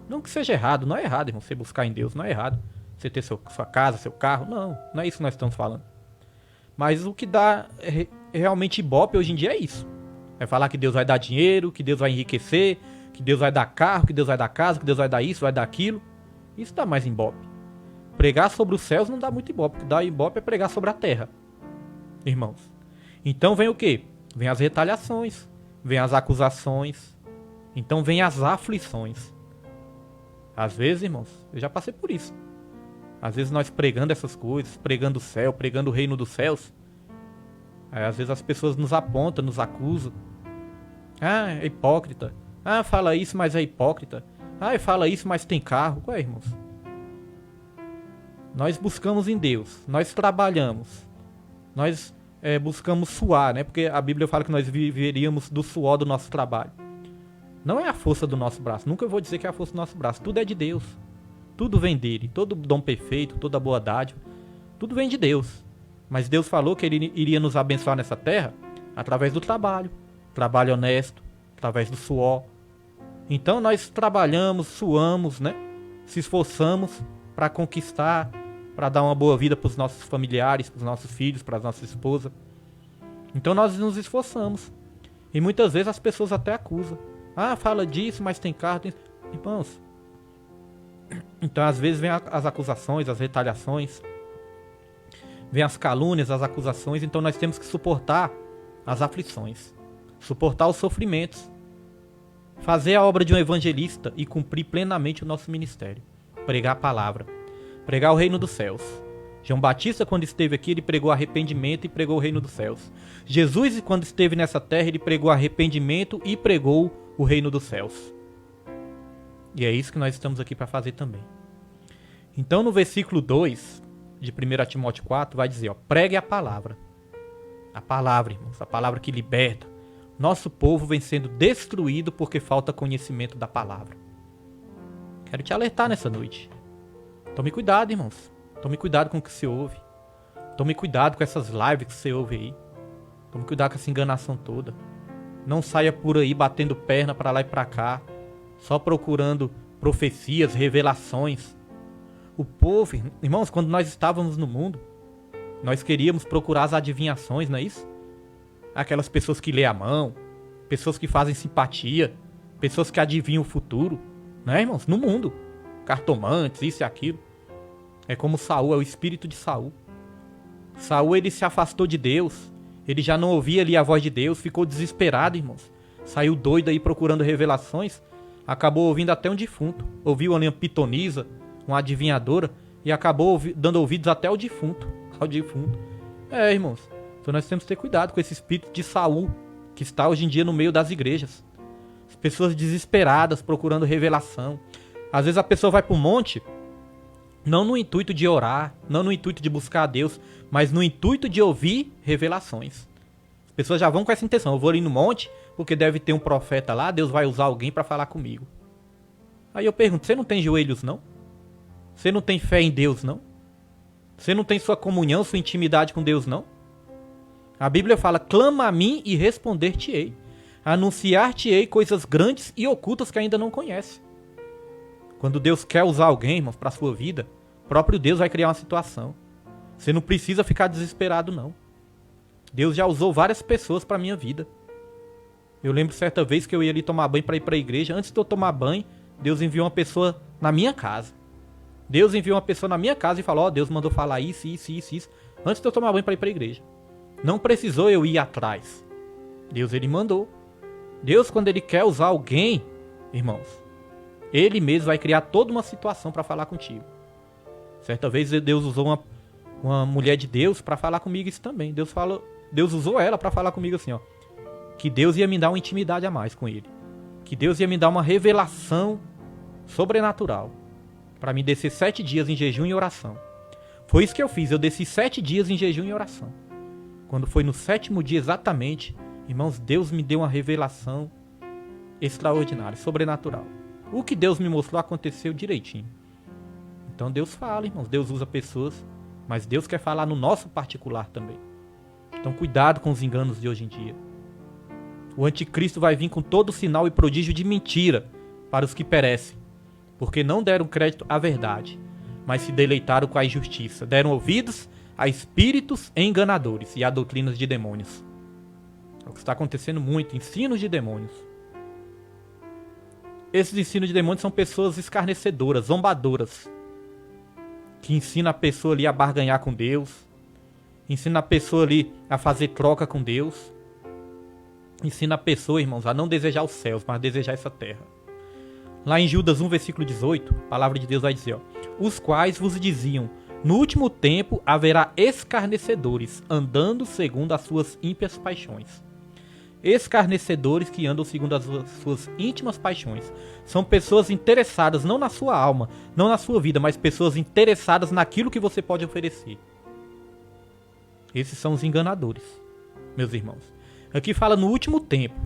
Não que seja errado, não é errado, irmão, você buscar em Deus, não é errado. Você ter sua casa, seu carro, não é isso que nós estamos falando. Mas o que dá realmente ibope hoje em dia é isso. É falar que Deus vai dar dinheiro, que Deus vai enriquecer, que Deus vai dar carro, que Deus vai dar casa, que Deus vai dar isso, vai dar aquilo. Isso dá mais ibope. Pregar sobre os céus não dá muito ibope. O que dá ibope é pregar sobre a terra. Irmãos. Então vem o quê? Vem as retaliações, vem as acusações, então vem as aflições. Às vezes, irmãos, eu já passei por isso. Às vezes nós pregando essas coisas, pregando o céu, pregando o reino dos céus, aí, às vezes as pessoas nos apontam, nos acusam. Ah, é hipócrita. Ah, fala isso, mas é hipócrita. Ah, fala isso, mas tem carro. Ué, irmãos. Nós buscamos em Deus, nós trabalhamos, nós buscamos suar, né? Porque a Bíblia fala que nós viveríamos do suor do nosso trabalho. Não é a força do nosso braço, nunca eu vou dizer que é a força do nosso braço, tudo é de Deus. Tudo vem dele, todo dom perfeito, toda boa dádiva. Tudo vem de Deus. Mas Deus falou que Ele iria nos abençoar nessa terra através do trabalho. Trabalho honesto, através do suor. Então nós trabalhamos, suamos, né? Se esforçamos para conquistar, para dar uma boa vida para os nossos familiares, para os nossos filhos, para as nossas esposas. Então nós nos esforçamos. E muitas vezes as pessoas até acusam. Ah, fala disso, mas tem carro. Tem... Irmãos, então às vezes vem as acusações, as retaliações. Vem as calúnias, as acusações. Então nós temos que suportar as aflições. Suportar os sofrimentos. Fazer a obra de um evangelista e cumprir plenamente o nosso ministério. Pregar a palavra. Pregar o reino dos céus. João Batista, quando esteve aqui, ele pregou arrependimento e pregou o reino dos céus. Jesus, quando esteve nessa terra, ele pregou arrependimento e pregou o reino dos céus. E é isso que nós estamos aqui para fazer também. Então, no versículo 2 de 1 Timóteo 4, vai dizer, ó, pregue a palavra. A palavra, irmãos, a palavra que liberta. Nosso povo vem sendo destruído porque falta conhecimento da palavra. Quero te alertar nessa noite. Tome cuidado, irmãos. Tome cuidado com o que você ouve. Tome cuidado com essas lives que você ouve aí. Tome cuidado com essa enganação toda. Não saia por aí batendo perna para lá e para cá, só procurando profecias, revelações. O povo, irmãos, quando nós estávamos no mundo, nós queríamos procurar as adivinhações, não é isso? Aquelas pessoas que lêem a mão, pessoas que fazem simpatia, pessoas que adivinham o futuro, né, irmãos? No mundo. Cartomantes, isso e aquilo. É como Saul, é o espírito de Saul. Saul, ele se afastou de Deus. Ele já não ouvia ali a voz de Deus, ficou desesperado, irmãos. Saiu doido aí procurando revelações. Acabou ouvindo até um defunto. Ouviu ali uma pitonisa, uma adivinhadora, e acabou dando ouvidos até ao defunto. É, irmãos. Então nós temos que ter cuidado com esse espírito de Saul, que está hoje em dia no meio das igrejas. As pessoas desesperadas procurando revelação. Às vezes a pessoa vai para o monte, não no intuito de orar, não no intuito de buscar a Deus, mas no intuito de ouvir revelações. As pessoas já vão com essa intenção. Eu vou ali no monte, porque deve ter um profeta lá, Deus vai usar alguém para falar comigo. Aí eu pergunto, você não tem joelhos não? Você não tem fé em Deus não? Você não tem sua comunhão, sua intimidade com Deus não? A Bíblia fala, clama a mim e responder-te-ei. Anunciar-te-ei coisas grandes e ocultas que ainda não conhece. Quando Deus quer usar alguém, irmãos, para a sua vida, o próprio Deus vai criar uma situação. Você não precisa ficar desesperado, não. Deus já usou várias pessoas para a minha vida. Eu lembro certa vez que eu ia ali tomar banho para ir para a igreja. Antes de eu tomar banho, Deus enviou uma pessoa na minha casa. Deus enviou uma pessoa na minha casa e falou, ó, Deus mandou falar isso. Antes de eu tomar banho para ir para a igreja. Não precisou eu ir atrás. Deus, ele mandou. Deus, quando ele quer usar alguém, irmãos, ele mesmo vai criar toda uma situação para falar contigo. Certa vez Deus usou uma mulher de Deus para falar comigo isso também. Deus usou ela para falar comigo assim, ó, que Deus ia me dar uma intimidade a mais com ele. Que Deus ia me dar uma revelação sobrenatural para me descer 7 dias em jejum e oração. Foi isso que eu fiz. Eu desci 7 dias em jejum e oração. Quando foi no 7º dia exatamente, irmãos, Deus me deu uma revelação extraordinária, sobrenatural. O que Deus me mostrou aconteceu direitinho. Então Deus fala, irmãos, Deus usa pessoas, mas Deus quer falar no nosso particular também. Então cuidado com os enganos de hoje em dia. O anticristo vai vir com todo sinal e prodígio de mentira para os que perecem, porque não deram crédito à verdade, mas se deleitaram com a injustiça, deram ouvidos a espíritos enganadores e a doutrinas de demônios. É o que está acontecendo muito, ensinos de demônios. Esses ensinos de demônios são pessoas escarnecedoras, zombadoras, que ensinam a pessoa ali a barganhar com Deus, ensina a pessoa ali a fazer troca com Deus, ensina a pessoa, irmãos, a não desejar os céus, mas a desejar essa terra. Lá em Judas 1, versículo 18, a palavra de Deus vai dizer, ó, os quais vos diziam, no último tempo haverá escarnecedores, andando segundo as suas ímpias paixões. Escarnecedores que andam segundo as suas íntimas paixões. São pessoas interessadas não na sua alma, não na sua vida, mas pessoas interessadas naquilo que você pode oferecer. Esses são os enganadores, meus irmãos. Aqui fala no último tempo,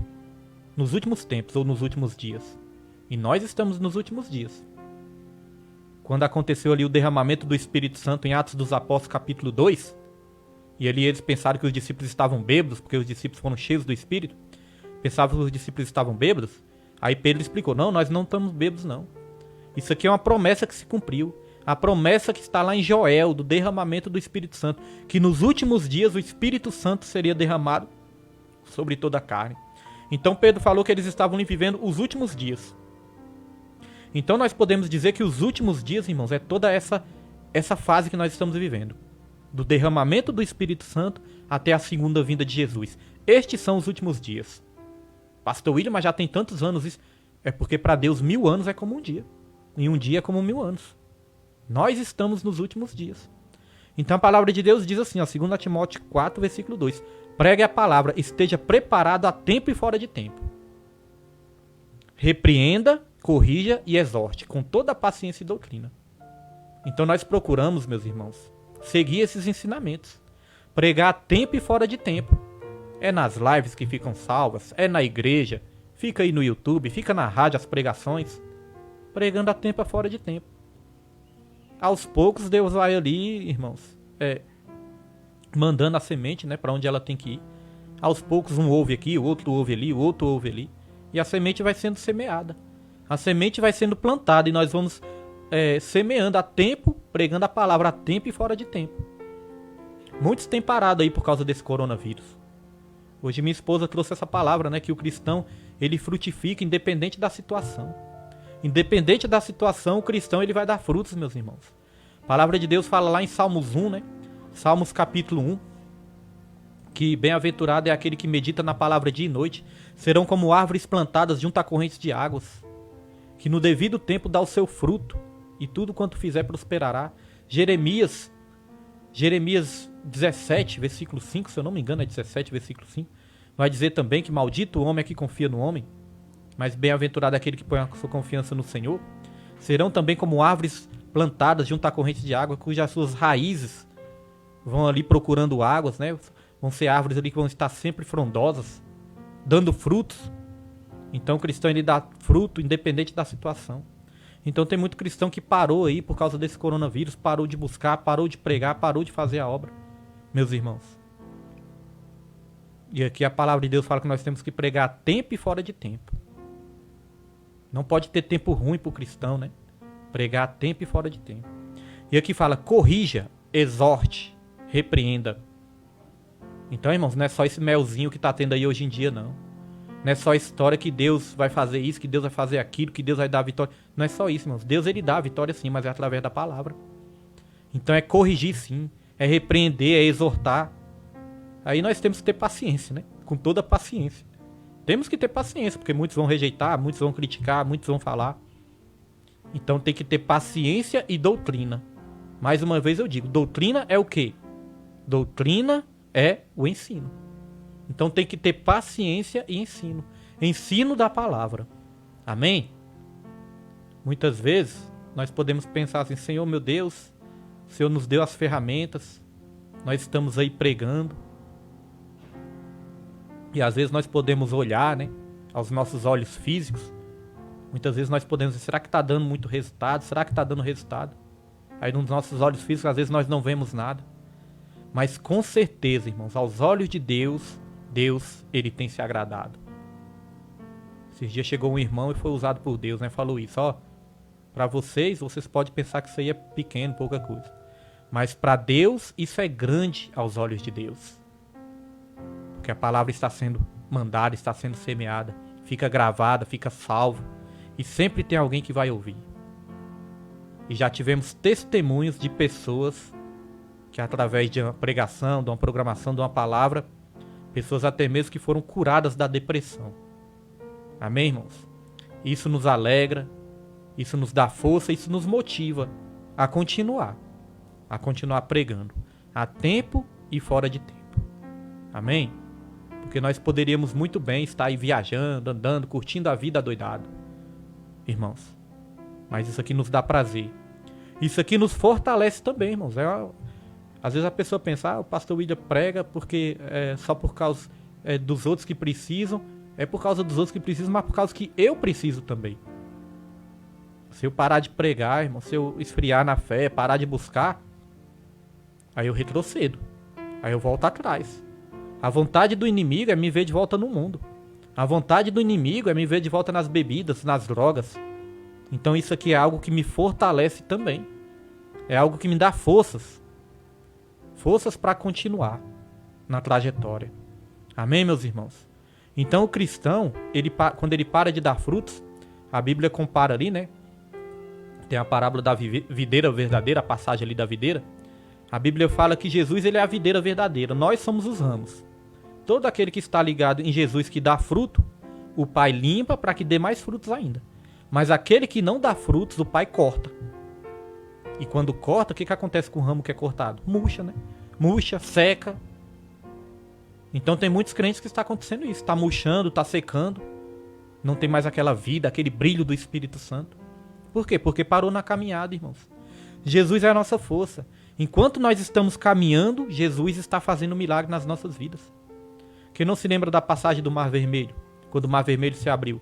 nos últimos tempos ou nos últimos dias. E nós estamos nos últimos dias. quando aconteceu ali o derramamento do Espírito Santo em Atos dos Apóstolos capítulo 2, e ali eles pensaram que os discípulos estavam bêbados, porque os discípulos foram cheios do Espírito, pensavam que os discípulos estavam bêbados, aí Pedro explicou, não, nós não estamos bêbados não. Isso aqui é uma promessa que se cumpriu, a promessa que está lá em Joel, do derramamento do Espírito Santo, que nos últimos dias o Espírito Santo seria derramado sobre toda a carne. Então Pedro falou que eles estavam vivendo os últimos dias. Então nós podemos dizer que os últimos dias, irmãos, é toda essa fase que nós estamos vivendo. Do derramamento do Espírito Santo até a segunda vinda de Jesus. Estes são os últimos dias. Pastor William, mas já tem tantos anos isso. É porque para Deus 1000 anos é como um dia. E um dia é como 1000 anos. Nós estamos nos últimos dias. Então a palavra de Deus diz assim, ó, 2 Timóteo 4, versículo 2. Pregue a palavra, esteja preparado a tempo e fora de tempo. Repreenda, corrija e exorte, com toda a paciência e doutrina. Então nós procuramos, meus irmãos, seguir esses ensinamentos. Pregar a tempo e fora de tempo. É nas lives que ficam salvas, é na igreja, fica aí no YouTube, fica na rádio as pregações. Pregando a tempo e fora de tempo. Aos poucos Deus vai ali, irmãos, mandando a semente, né, para onde ela tem que ir. Aos poucos um ouve aqui, o outro ouve ali, o outro ouve ali. E a semente vai sendo semeada. A semente vai sendo plantada e nós vamos semeando a tempo, pregando a palavra a tempo e fora de tempo. Muitos têm parado aí por causa desse coronavírus. Hoje minha esposa trouxe essa palavra, né, que o cristão, ele frutifica independente da situação. Independente da situação, o cristão ele vai dar frutos, meus irmãos. A palavra de Deus fala lá em Salmos 1, né? Salmos capítulo 1, que bem-aventurado é aquele que medita na palavra dia e noite, serão como árvores plantadas junto a correntes de águas, que no devido tempo dá o seu fruto, e tudo quanto fizer prosperará. Jeremias 17, versículo 5, se eu não me engano é 17, versículo 5, vai dizer também que maldito o homem é que confia no homem, mas bem-aventurado é aquele que põe a sua confiança no Senhor. Serão também como árvores plantadas junto a correntes de água, cujas suas raízes vão ali procurando águas, né? Vão ser árvores ali que vão estar sempre frondosas, dando frutos. Então o cristão ele dá fruto independente da situação. Então tem muito cristão que parou aí por causa desse coronavírus, parou de buscar, parou de pregar, parou de fazer a obra, meus irmãos. E aqui a palavra de Deus fala que nós temos que pregar a tempo e fora de tempo. Não pode ter tempo ruim para o cristão, né? Pregar a tempo e fora de tempo. E aqui fala, corrija, exorte, repreenda. Então, irmãos, não é só esse melzinho que está tendo aí hoje em dia, não. Não é só a história que Deus vai fazer isso, que Deus vai fazer aquilo, que Deus vai dar a vitória. Não é só isso, irmãos. Deus ele dá a vitória sim, mas é através da palavra. Então é corrigir sim, é repreender, é exortar. Aí nós temos que ter paciência, né? Com toda a paciência. Temos que ter paciência, porque muitos vão rejeitar, muitos vão criticar, muitos vão falar. Então tem que ter paciência e doutrina. Mais uma vez eu digo, doutrina é o quê? Doutrina é o ensino. Então tem que ter paciência e ensino. Ensino da palavra. Amém? Muitas vezes nós podemos pensar assim, Senhor meu Deus, o Senhor nos deu as ferramentas, nós estamos aí pregando. E às vezes nós podemos olhar, né, aos nossos olhos físicos. Muitas vezes nós podemos dizer, será que está dando muito resultado? Será que está dando resultado? Aí nos nossos olhos físicos às vezes nós não vemos nada. Mas com certeza, irmãos, aos olhos de Deus, ele tem se agradado. Esses dias chegou um irmão e foi usado por Deus, né? Falou isso, ó. Para vocês podem pensar que isso aí é pequeno, pouca coisa. Mas para Deus, isso é grande aos olhos de Deus. Porque a palavra está sendo mandada, está sendo semeada, fica gravada, fica salva. E sempre tem alguém que vai ouvir. E já tivemos testemunhos de pessoas que através de uma pregação, de uma programação, de uma palavra, pessoas até mesmo que foram curadas da depressão. Amém, irmãos? Isso nos alegra, isso nos dá força, isso nos motiva a continuar pregando, a tempo e fora de tempo. Amém? Porque nós poderíamos muito bem estar aí viajando, andando, curtindo a vida adoidado, irmãos. Mas isso aqui nos dá prazer. Isso aqui nos fortalece também, irmãos. Às vezes a pessoa pensa, o pastor William prega porque só por causa dos outros que precisam. É por causa dos outros que precisam, mas por causa que eu preciso também. Se eu parar de pregar, irmão, se eu esfriar na fé, parar de buscar, aí eu retrocedo. Aí eu volto atrás. A vontade do inimigo é me ver de volta no mundo. A vontade do inimigo é me ver de volta nas bebidas, nas drogas. Então isso aqui é algo que me fortalece também. É algo que me dá forças. Forças para continuar na trajetória. Amém, meus irmãos? Então o cristão, quando ele para de dar frutos, a Bíblia compara ali, né? Tem a parábola da videira verdadeira, a passagem ali da videira. A Bíblia fala que Jesus ele é a videira verdadeira, nós somos os ramos. Todo aquele que está ligado em Jesus que dá fruto, o Pai limpa para que dê mais frutos ainda. Mas aquele que não dá frutos, o Pai corta. E quando corta, o que acontece com o ramo que é cortado? Murcha, né? Murcha, seca. Então tem muitos crentes que está acontecendo isso. Está murchando, está secando. Não tem mais aquela vida, aquele brilho do Espírito Santo. Por quê? Porque parou na caminhada, irmãos. Jesus é a nossa força. Enquanto nós estamos caminhando, Jesus está fazendo milagre nas nossas vidas. Quem não se lembra da passagem do Mar Vermelho? Quando o Mar Vermelho se abriu.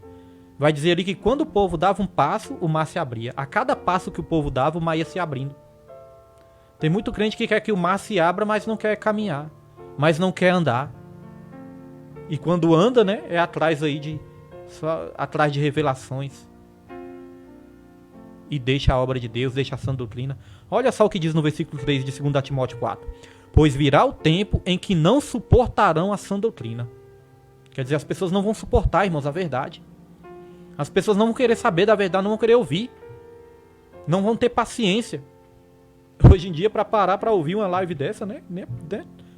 Vai dizer ali que quando o povo dava um passo, o mar se abria. A cada passo que o povo dava, o mar ia se abrindo. Tem muito crente que quer que o mar se abra, mas não quer caminhar. Mas não quer andar. E quando anda, né, é atrás aí só atrás de revelações. E deixa a obra de Deus, deixa a sã doutrina. Olha só o que diz no versículo 3 de 2 Timóteo 4. Pois virá o tempo em que não suportarão a sã doutrina. Quer dizer, as pessoas não vão suportar, irmãos, a verdade. As pessoas não vão querer saber da verdade, não vão querer ouvir. Não vão ter paciência. Hoje em dia, para parar para ouvir uma live dessa, né?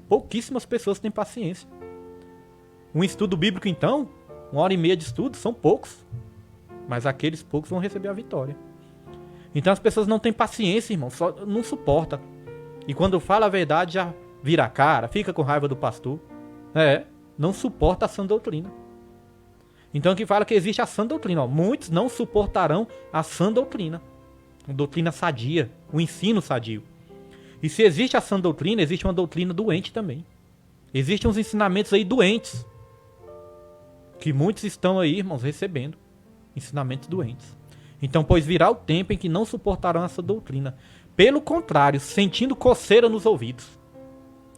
Pouquíssimas pessoas têm paciência. Um estudo bíblico, então, 1h30 de estudo, são poucos. Mas aqueles poucos vão receber a vitória. Então as pessoas não têm paciência, irmão, só não suporta. E quando fala a verdade já vira a cara, fica com raiva do pastor. Não suporta a sã doutrina. Então aqui fala que existe a sã doutrina. Ó. Muitos não suportarão a sã doutrina. Uma doutrina sadia, um ensino sadio. E se existe a sã doutrina, existe uma doutrina doente também. Existem uns ensinamentos aí doentes. Que muitos estão aí, irmãos, recebendo. Ensinamentos doentes. Então, pois virá o tempo em que não suportarão essa doutrina. Pelo contrário, sentindo coceira nos ouvidos.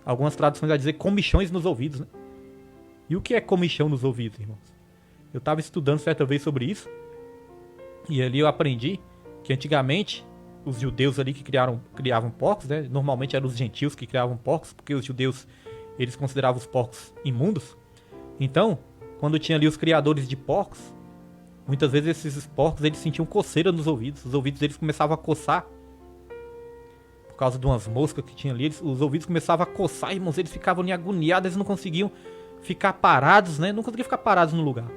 Algumas traduções vão dizer comichões nos ouvidos, né? E o que é comichão nos ouvidos, irmãos? Eu estava estudando certa vez sobre isso. E ali eu aprendi que antigamente os judeus ali que criavam porcos, né? Normalmente eram os gentios que criavam porcos, porque os judeus eles consideravam os porcos imundos. Então, quando tinha ali os criadores de porcos, muitas vezes esses porcos eles sentiam coceira nos ouvidos. Os ouvidos deles começavam a coçar. Por causa de umas moscas que tinha ali, os ouvidos começavam a coçar, irmãos. Eles ficavam ali agoniados, eles não conseguiam ficar parados, né? Não conseguiam ficar parados no lugar.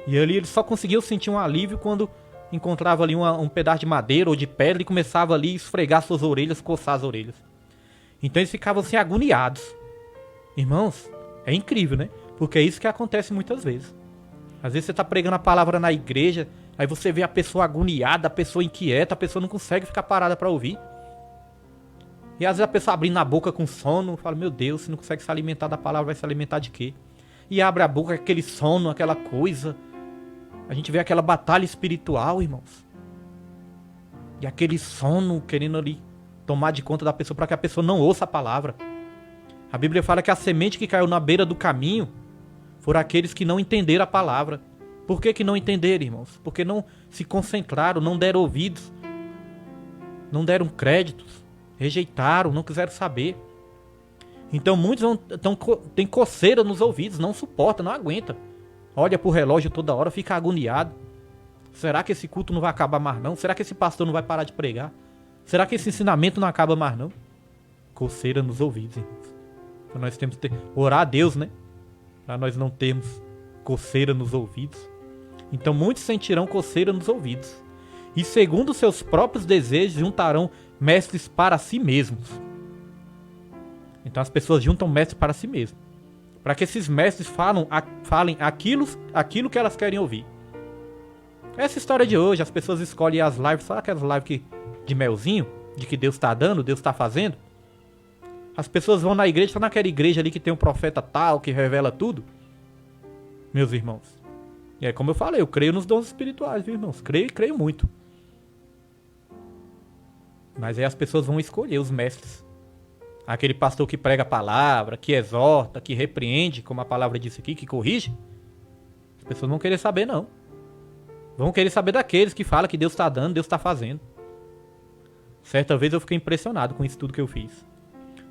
E ali eles só conseguiam sentir um alívio quando encontrava ali um pedaço de madeira ou de pedra e começava ali a esfregar suas orelhas, coçar as orelhas. Então eles ficavam assim agoniados. Irmãos, é incrível, né? Porque é isso que acontece muitas vezes. Às vezes você está pregando a palavra na igreja, aí você vê a pessoa agoniada, a pessoa inquieta, a pessoa não consegue ficar parada para ouvir. E às vezes a pessoa abrindo a boca com sono, fala, meu Deus, se não consegue se alimentar da palavra, vai se alimentar de quê? E abre a boca, aquele sono, aquela coisa. A gente vê aquela batalha espiritual, irmãos. E aquele sono querendo ali tomar de conta da pessoa para que a pessoa não ouça a palavra. A Bíblia fala que a semente que caiu na beira do caminho foram aqueles que não entenderam a palavra. Por que não entenderam, irmãos? Porque não se concentraram, não deram ouvidos, não deram créditos, rejeitaram, não quiseram saber. Então muitos têm coceira nos ouvidos, não suporta, não aguenta. Olha pro relógio toda hora, fica agoniado. Será que esse culto não vai acabar mais não? Será que esse pastor não vai parar de pregar? Será que esse ensinamento não acaba mais não? Coceira nos ouvidos, irmãos. Então nós temos que orar a Deus, né? Para nós não termos coceira nos ouvidos. Então muitos sentirão coceira nos ouvidos. E segundo seus próprios desejos juntarão mestres para si mesmos. Então as pessoas juntam mestres para si mesmos. Para que esses mestres falem aquilo que elas querem ouvir. Essa história de hoje, as pessoas escolhem as lives, só aquelas lives de melzinho, de que Deus está dando, Deus está fazendo. As pessoas vão na igreja, só naquela igreja ali que tem um profeta tal, que revela tudo. Meus irmãos. E aí, como eu falei, eu creio nos dons espirituais, viu, irmãos? Creio muito. Mas aí as pessoas vão escolher os mestres. Aquele pastor que prega a palavra, que exorta, que repreende, como a palavra disse aqui, que corrige. As pessoas não vão querer saber, não. Vão querer saber daqueles que falam que Deus está dando, Deus está fazendo. Certa vez eu fiquei impressionado com isso tudo que eu fiz.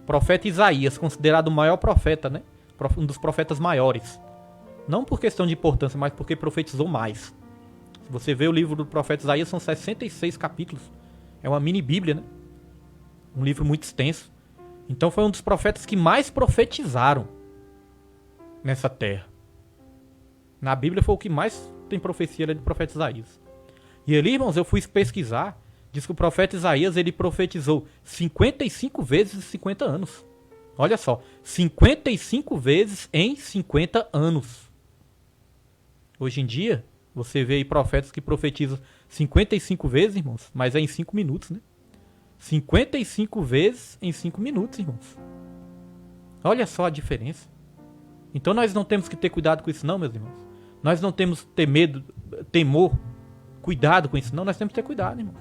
Profeta Isaías, considerado o maior profeta, né? Um dos profetas maiores. Não por questão de importância, mas porque profetizou mais. Se você vê o livro do profeta Isaías, são 66 capítulos. É uma mini bíblia, né? Um livro muito extenso. Então foi um dos profetas que mais profetizaram nessa terra. Na Bíblia foi o que mais tem profecia do profeta Isaías. E ali, irmãos, eu fui pesquisar. Diz que o profeta Isaías, ele profetizou 55 vezes em 50 anos. Olha só, 55 vezes em 50 anos. Hoje em dia, você vê aí profetas que profetizam 55 vezes, irmãos, mas é em 5 minutos, né? 55 vezes em 5 minutos, irmãos. Olha só a diferença. Então nós não temos que ter cuidado com isso não, meus irmãos. Nós não temos que ter medo, temor, cuidado com isso não. Nós temos que ter cuidado, irmãos.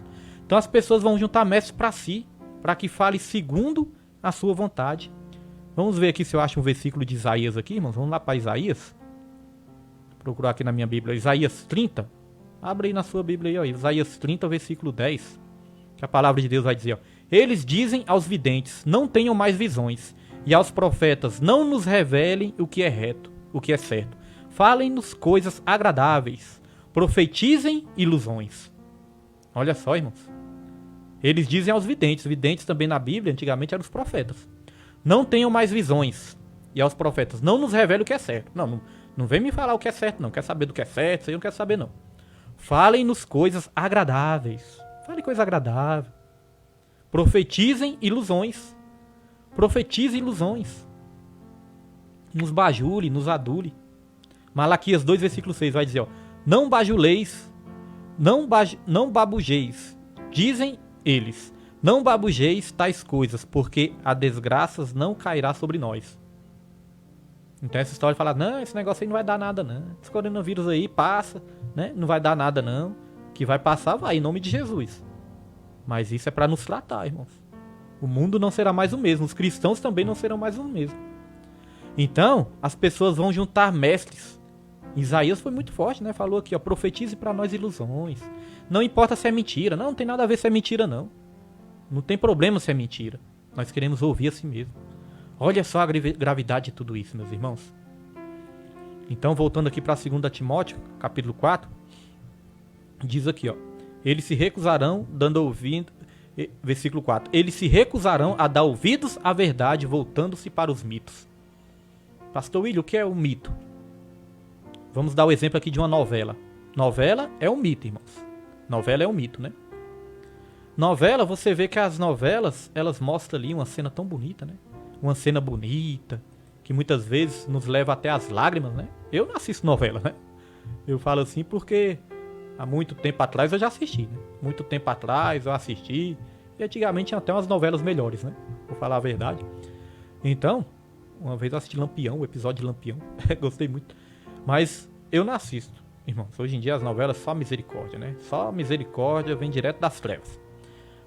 Então as pessoas vão juntar mestres para si, para que fale segundo a sua vontade. Vamos ver aqui se eu acho um versículo de Isaías aqui, irmãos. Vamos lá para Isaías. Vou procurar aqui na minha Bíblia. Isaías 30. Abre aí na sua Bíblia aí, ó. Isaías 30, versículo 10. Que a palavra de Deus vai dizer, ó. Eles dizem aos videntes, não tenham mais visões. E aos profetas, não nos revelem o que é reto, o que é certo. Falem-nos coisas agradáveis. Profetizem ilusões. Olha só, irmãos. Eles dizem aos videntes. Videntes também na Bíblia, antigamente eram os profetas. Não tenham mais visões. E aos profetas, não nos revele o que é certo. Não vem me falar o que é certo, não. Quer saber do que é certo? Isso aí eu não quero saber, não. Falem-nos coisas agradáveis. Fale coisa agradável. Profetizem ilusões. Profetize ilusões. Nos bajule, nos adule. Malaquias 2, versículo 6 vai dizer, ó. Não bajuleis, não babujeis. Dizem eles, não babujeis tais coisas, porque a desgraças não cairá sobre nós. Então essa história fala, não, esse negócio aí não vai dar nada não. Esse coronavírus aí passa, né? Não vai dar nada não. Que vai passar, vai, em nome de Jesus. Mas isso é para nos tratar, irmãos. O mundo não será mais o mesmo. Os cristãos também não serão mais o mesmo. Então, as pessoas vão juntar mestres. Isaías foi muito forte, né? Falou aqui, ó, profetize para nós ilusões. Não importa se é mentira. Não tem nada a ver se é mentira, não. Não tem problema se é mentira. Nós queremos ouvir assim mesmo. Olha só a gravidade de tudo isso, meus irmãos. Então, voltando aqui para 2 Timóteo, capítulo 4, diz aqui, ó. Eles se recusarão, dando ouvido... Versículo 4. Eles se recusarão a dar ouvidos à verdade, voltando-se para os mitos. Pastor William, o que é um mito? Vamos dar o exemplo aqui de uma novela. Novela é um mito, irmãos. Novela é um mito, né? Novela, você vê que as novelas, elas mostram ali uma cena tão bonita, né? Uma cena bonita, que muitas vezes nos leva até as lágrimas, né? Eu não assisto novela, né? Eu falo assim porque há muito tempo atrás eu já assisti, né? Muito tempo atrás eu assisti. E antigamente tinha até umas novelas melhores, né? Vou falar a verdade. Então, uma vez eu assisti Lampião, o episódio de Lampião. Gostei muito. Mas eu não assisto, irmãos. Hoje em dia as novelas só misericórdia, né? Só misericórdia vem direto das trevas.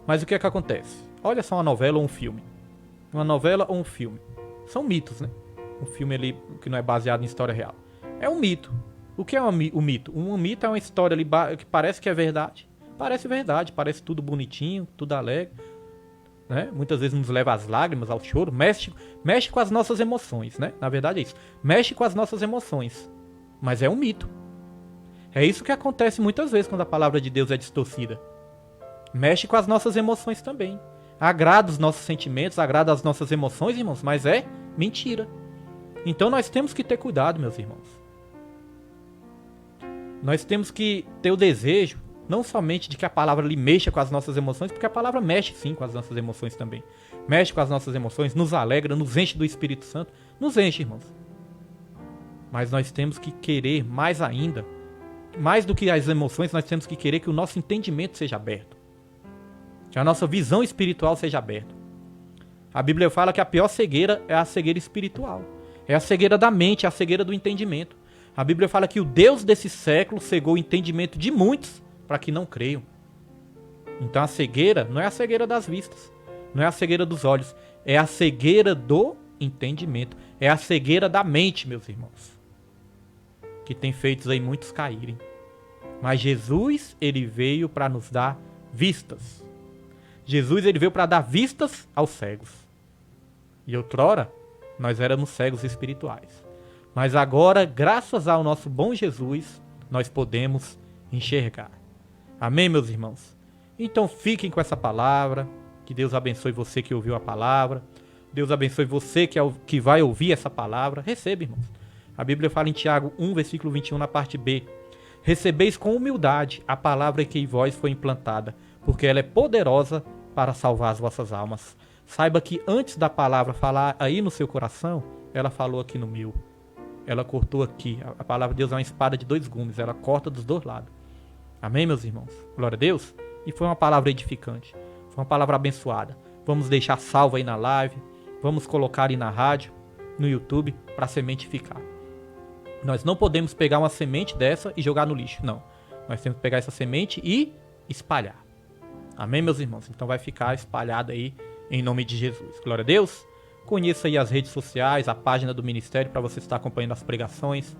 Mas o que é que acontece? Olha só uma novela ou um filme. Uma novela ou um filme. São mitos, né? Um filme ali que não é baseado em história real. É um mito. O que é um mito? Um mito é uma história ali que parece que é verdade. Parece verdade, parece tudo bonitinho, tudo alegre. Né? Muitas vezes nos leva às lágrimas, ao choro. Mexe com as nossas emoções, né? Na verdade é isso. Mexe com as nossas emoções. Mas é um mito. É isso que acontece muitas vezes quando a palavra de Deus é distorcida. Mexe com as nossas emoções também. Agrada os nossos sentimentos, agrada as nossas emoções, irmãos, mas é mentira. Então nós temos que ter cuidado, meus irmãos. Nós temos que ter o desejo, não somente de que a palavra ali mexa com as nossas emoções, porque a palavra mexe sim com as nossas emoções também. Mexe com as nossas emoções, nos alegra, nos enche do Espírito Santo. Nos enche, irmãos. Mas nós temos que querer mais ainda, mais do que as emoções, nós temos que querer que o nosso entendimento seja aberto. Que a nossa visão espiritual seja aberta. A Bíblia fala que a pior cegueira é a cegueira espiritual. É a cegueira da mente, é a cegueira do entendimento. A Bíblia fala que o Deus desse século cegou o entendimento de muitos para que não creiam. Então a cegueira não é a cegueira das vistas, não é a cegueira dos olhos, é a cegueira do entendimento, é a cegueira da mente, meus irmãos, que tem feito aí muitos caírem. Mas Jesus, ele veio para nos dar vistas. Jesus, ele veio para dar vistas aos cegos. E outrora, nós éramos cegos espirituais. Mas agora, graças ao nosso bom Jesus, nós podemos enxergar. Amém, meus irmãos? Então fiquem com essa palavra. Que Deus abençoe você que ouviu a palavra. Deus abençoe você que vai ouvir essa palavra. Receba, irmãos. A Bíblia fala em Tiago 1, versículo 21, na parte B. Recebeis com humildade a palavra que em vós foi implantada, porque ela é poderosa para salvar as vossas almas. Saiba que antes da palavra falar aí no seu coração, ela falou aqui no meu. Ela cortou aqui. A palavra de Deus é uma espada de 2 gumes. Ela corta dos 2 lados. Amém, meus irmãos? Glória a Deus. E foi uma palavra edificante. Foi uma palavra abençoada. Vamos deixar salvo aí na live. Vamos colocar aí na rádio, no YouTube, para a semente ficar. Nós não podemos pegar uma semente dessa e jogar no lixo. Não. Nós temos que pegar essa semente e espalhar. Amém, meus irmãos? Então vai ficar espalhada aí em nome de Jesus. Glória a Deus. Conheça aí as redes sociais, a página do Ministério para você estar acompanhando as pregações.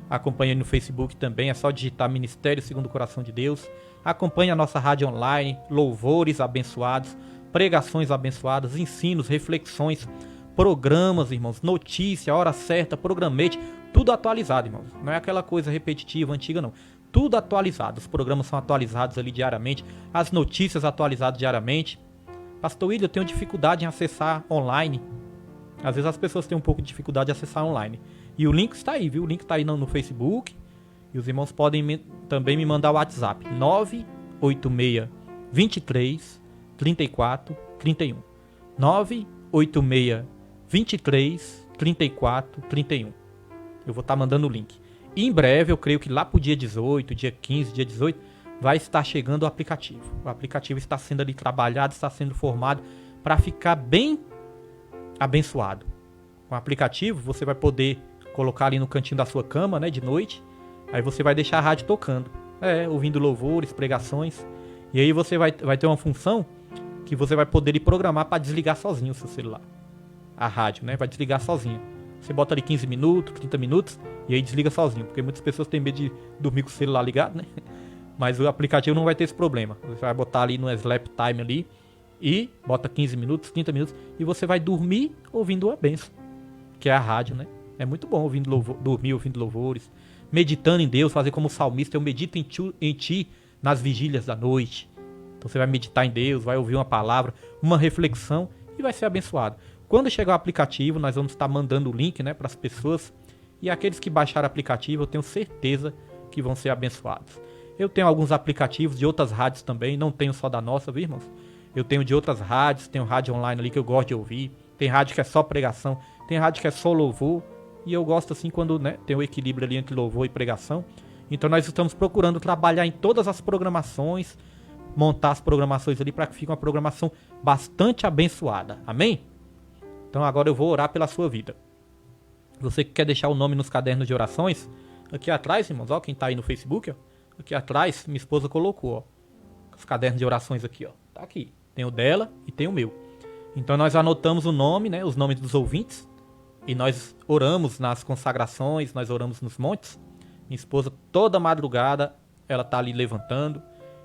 Acompanhe no Facebook também, é só digitar Ministério Segundo o Coração de Deus. Acompanhe a nossa rádio online, louvores abençoados, pregações abençoadas, ensinos, reflexões, programas, irmãos, notícia, hora certa, programete, tudo atualizado, irmãos. Não é aquela coisa repetitiva, antiga, não. Tudo atualizado, os programas são atualizados ali diariamente, as notícias atualizadas diariamente. Pastor William, eu tenho dificuldade em acessar online. Às vezes as pessoas têm um pouco de dificuldade de acessar online. E o link está aí, viu? O link está aí no Facebook. E os irmãos podem também me mandar o WhatsApp. 986 23 34 31. 986 23 34 31. Eu vou estar mandando o link. E em breve, eu creio que lá pro dia 18, dia 15, dia 18, vai estar chegando o aplicativo. O aplicativo está sendo ali trabalhado, está sendo formado para ficar bem abençoado. Com o aplicativo, você vai poder colocar ali no cantinho da sua cama, né, de noite. Aí você vai deixar a rádio tocando. Ouvindo louvores, pregações. E aí você vai ter uma função que você vai poder ir programar para desligar sozinho o seu celular. A rádio, né, vai desligar sozinho. Você bota ali 15 minutos, 30 minutos e aí desliga sozinho. Porque muitas pessoas têm medo de dormir com o celular ligado, né? Mas o aplicativo não vai ter esse problema. Você vai botar ali no Sleep Time ali e bota 15 minutos, 30 minutos e você vai dormir ouvindo uma bênção, que é a rádio, né? É muito bom dormir ouvindo louvores, meditando em Deus, fazer como o salmista, eu medito em ti nas vigílias da noite. Então você vai meditar em Deus, vai ouvir uma palavra, uma reflexão e vai ser abençoado. Quando chegar o aplicativo, nós vamos estar mandando o link, né, para as pessoas. E aqueles que baixaram o aplicativo, eu tenho certeza que vão ser abençoados. Eu tenho alguns aplicativos de outras rádios também, não tenho só da nossa, viu, irmãos? Eu tenho de outras rádios, tenho rádio online ali que eu gosto de ouvir. Tem rádio que é só pregação, tem rádio que é só louvor. E eu gosto assim quando, né, tem o equilíbrio ali entre louvor e pregação. Então nós estamos procurando trabalhar em todas as programações, montar as programações ali para que fique uma programação bastante abençoada. Amém? Então agora eu vou orar pela sua vida. Você que quer deixar o nome nos cadernos de orações, aqui atrás, irmãos, ó, quem tá aí no Facebook, ó, aqui atrás, minha esposa colocou, ó, os cadernos de orações aqui, ó, tá aqui. Tem o dela e tem o meu. Então nós anotamos o nome, né, os nomes dos ouvintes, e nós oramos nas consagrações, nós oramos nos montes. Minha esposa, toda madrugada, ela tá ali levantando.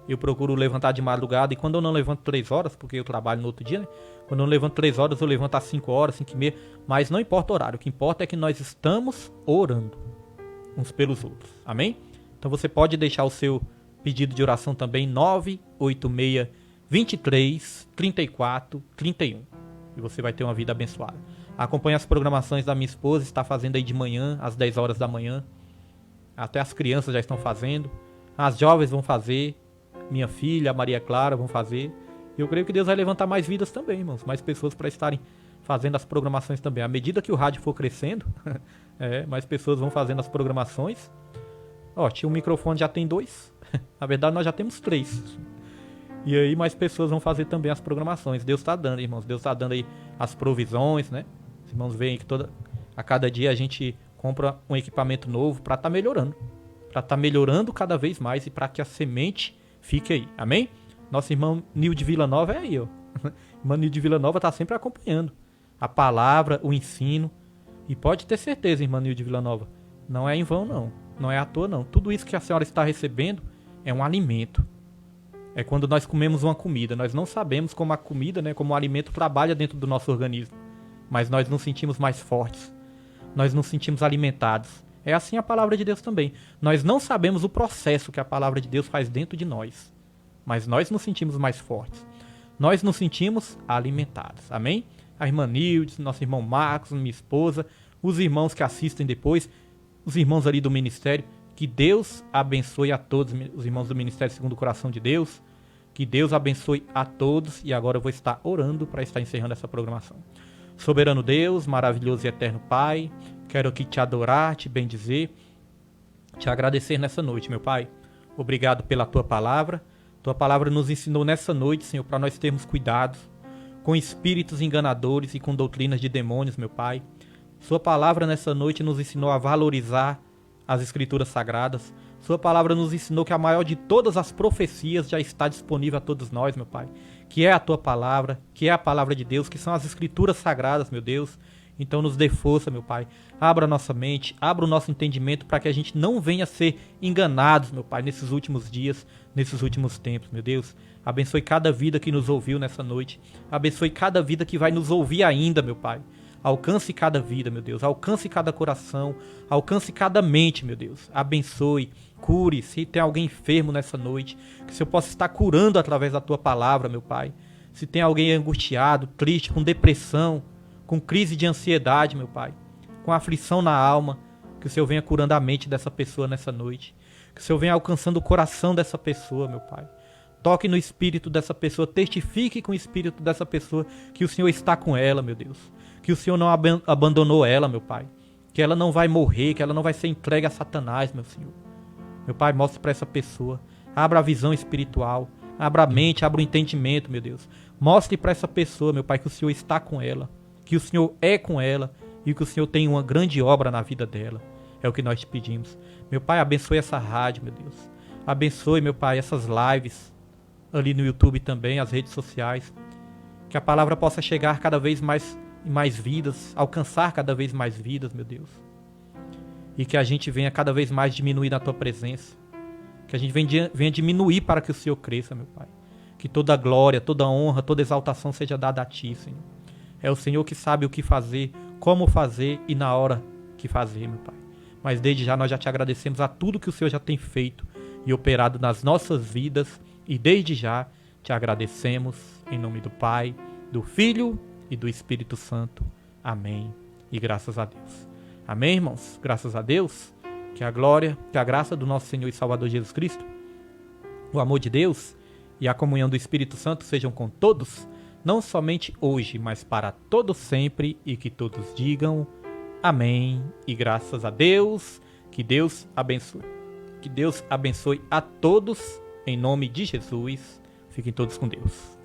Eu procuro levantar de madrugada, e quando eu não levanto 3 horas, porque eu trabalho no outro dia, né? Quando eu não levanto 3 horas, eu levanto às 5 horas, 5 e meia, mas não importa o horário, o que importa é que nós estamos orando uns pelos outros, amém? Então você pode deixar o seu pedido de oração também, 986 23 34 31, e você vai ter uma vida abençoada. Acompanhe as programações da minha esposa, está fazendo aí de manhã, às 10 horas da manhã, até as crianças já estão fazendo, as jovens vão fazer, minha filha, a Maria Clara, vão fazer. E eu creio que Deus vai levantar mais vidas também, irmãos. Mais pessoas para estarem fazendo as programações também. À medida que o rádio for crescendo, mais pessoas vão fazendo as programações. Ó, tinha um microfone, já tem 2. Na verdade, nós já temos 3. E aí mais pessoas vão fazer também as programações. Deus está dando, irmãos. Deus está dando aí as provisões, né? Os irmãos veem que a cada dia a gente compra um equipamento novo para estar melhorando. Para estar melhorando cada vez mais e para que a semente fique aí, amém? Nosso irmão Nilde Villanova é aí, ó. Irmão Nilde Villanova está sempre acompanhando a palavra, o ensino. E pode ter certeza, irmã Nilde Villanova, não é em vão não, não é à toa não. Tudo isso que a senhora está recebendo é um alimento. É quando nós comemos uma comida, nós não sabemos como a comida, né, como o alimento trabalha dentro do nosso organismo. Mas nós nos sentimos mais fortes, nós nos sentimos alimentados. É assim a palavra de Deus também. Nós não sabemos o processo que a palavra de Deus faz dentro de nós, mas nós nos sentimos mais fortes. Nós nos sentimos alimentados. Amém? A irmã Nilde, nosso irmão Marcos, minha esposa, os irmãos que assistem depois, os irmãos ali do ministério. Que Deus abençoe a todos, os irmãos do Ministério Segundo o Coração de Deus. Que Deus abençoe a todos. E agora eu vou estar orando para estar encerrando essa programação. Soberano Deus, maravilhoso e eterno Pai, quero aqui te adorar, te bendizer, te agradecer nessa noite, meu Pai. Obrigado pela Tua palavra. Tua palavra nos ensinou nessa noite, Senhor, para nós termos cuidado com espíritos enganadores e com doutrinas de demônios, meu Pai. Sua palavra nessa noite nos ensinou a valorizar as Escrituras Sagradas. Sua palavra nos ensinou que a maior de todas as profecias já está disponível a todos nós, meu Pai. Que é a Tua palavra, que é a palavra de Deus, que são as Escrituras Sagradas, meu Deus. Então nos dê força, meu Pai. Abra a nossa mente, abra o nosso entendimento para que a gente não venha a ser enganados, meu Pai, nesses últimos dias, nesses últimos tempos, meu Deus. Abençoe cada vida que nos ouviu nessa noite. Abençoe cada vida que vai nos ouvir ainda, meu Pai. Alcance cada vida, meu Deus. Alcance cada coração. Alcance cada mente, meu Deus. Abençoe, cure. Se tem alguém enfermo nessa noite, que o Senhor possa estar curando através da Tua palavra, meu Pai. Se tem alguém angustiado, triste, com depressão, com crise de ansiedade, meu Pai, com aflição na alma, que o Senhor venha curando a mente dessa pessoa nessa noite. Que o Senhor venha alcançando o coração dessa pessoa, meu Pai. Toque no espírito dessa pessoa, testifique com o espírito dessa pessoa que o Senhor está com ela, meu Deus. Que o Senhor não abandonou ela, meu Pai. Que ela não vai morrer, que ela não vai ser entregue a Satanás, meu Senhor. Meu Pai, mostre para essa pessoa. Abra a visão espiritual, abra a mente, abra o entendimento, meu Deus. Mostre para essa pessoa, meu Pai, que o Senhor está com ela, que o Senhor é com ela e que o Senhor tem uma grande obra na vida dela. É o que nós te pedimos. Meu Pai, abençoe essa rádio, meu Deus. Abençoe, meu Pai, essas lives ali no YouTube também, as redes sociais. Que a palavra possa chegar cada vez mais em mais vidas, alcançar cada vez mais vidas, meu Deus. E que a gente venha cada vez mais diminuir na Tua presença. Que a gente venha diminuir para que o Senhor cresça, meu Pai. Que toda glória, toda honra, toda exaltação seja dada a Ti, Senhor. É o Senhor que sabe o que fazer, como fazer e na hora que fazer, meu Pai. Mas desde já nós já te agradecemos a tudo que o Senhor já tem feito e operado nas nossas vidas. E desde já te agradecemos em nome do Pai, do Filho e do Espírito Santo. Amém. E graças a Deus. Amém, irmãos? Graças a Deus. Que a glória, que a graça do nosso Senhor e Salvador Jesus Cristo, o amor de Deus e a comunhão do Espírito Santo sejam com todos, não somente hoje, mas para todos sempre, e que todos digam amém. E graças a Deus. Que Deus abençoe. Que Deus abençoe a todos, em nome de Jesus. Fiquem todos com Deus.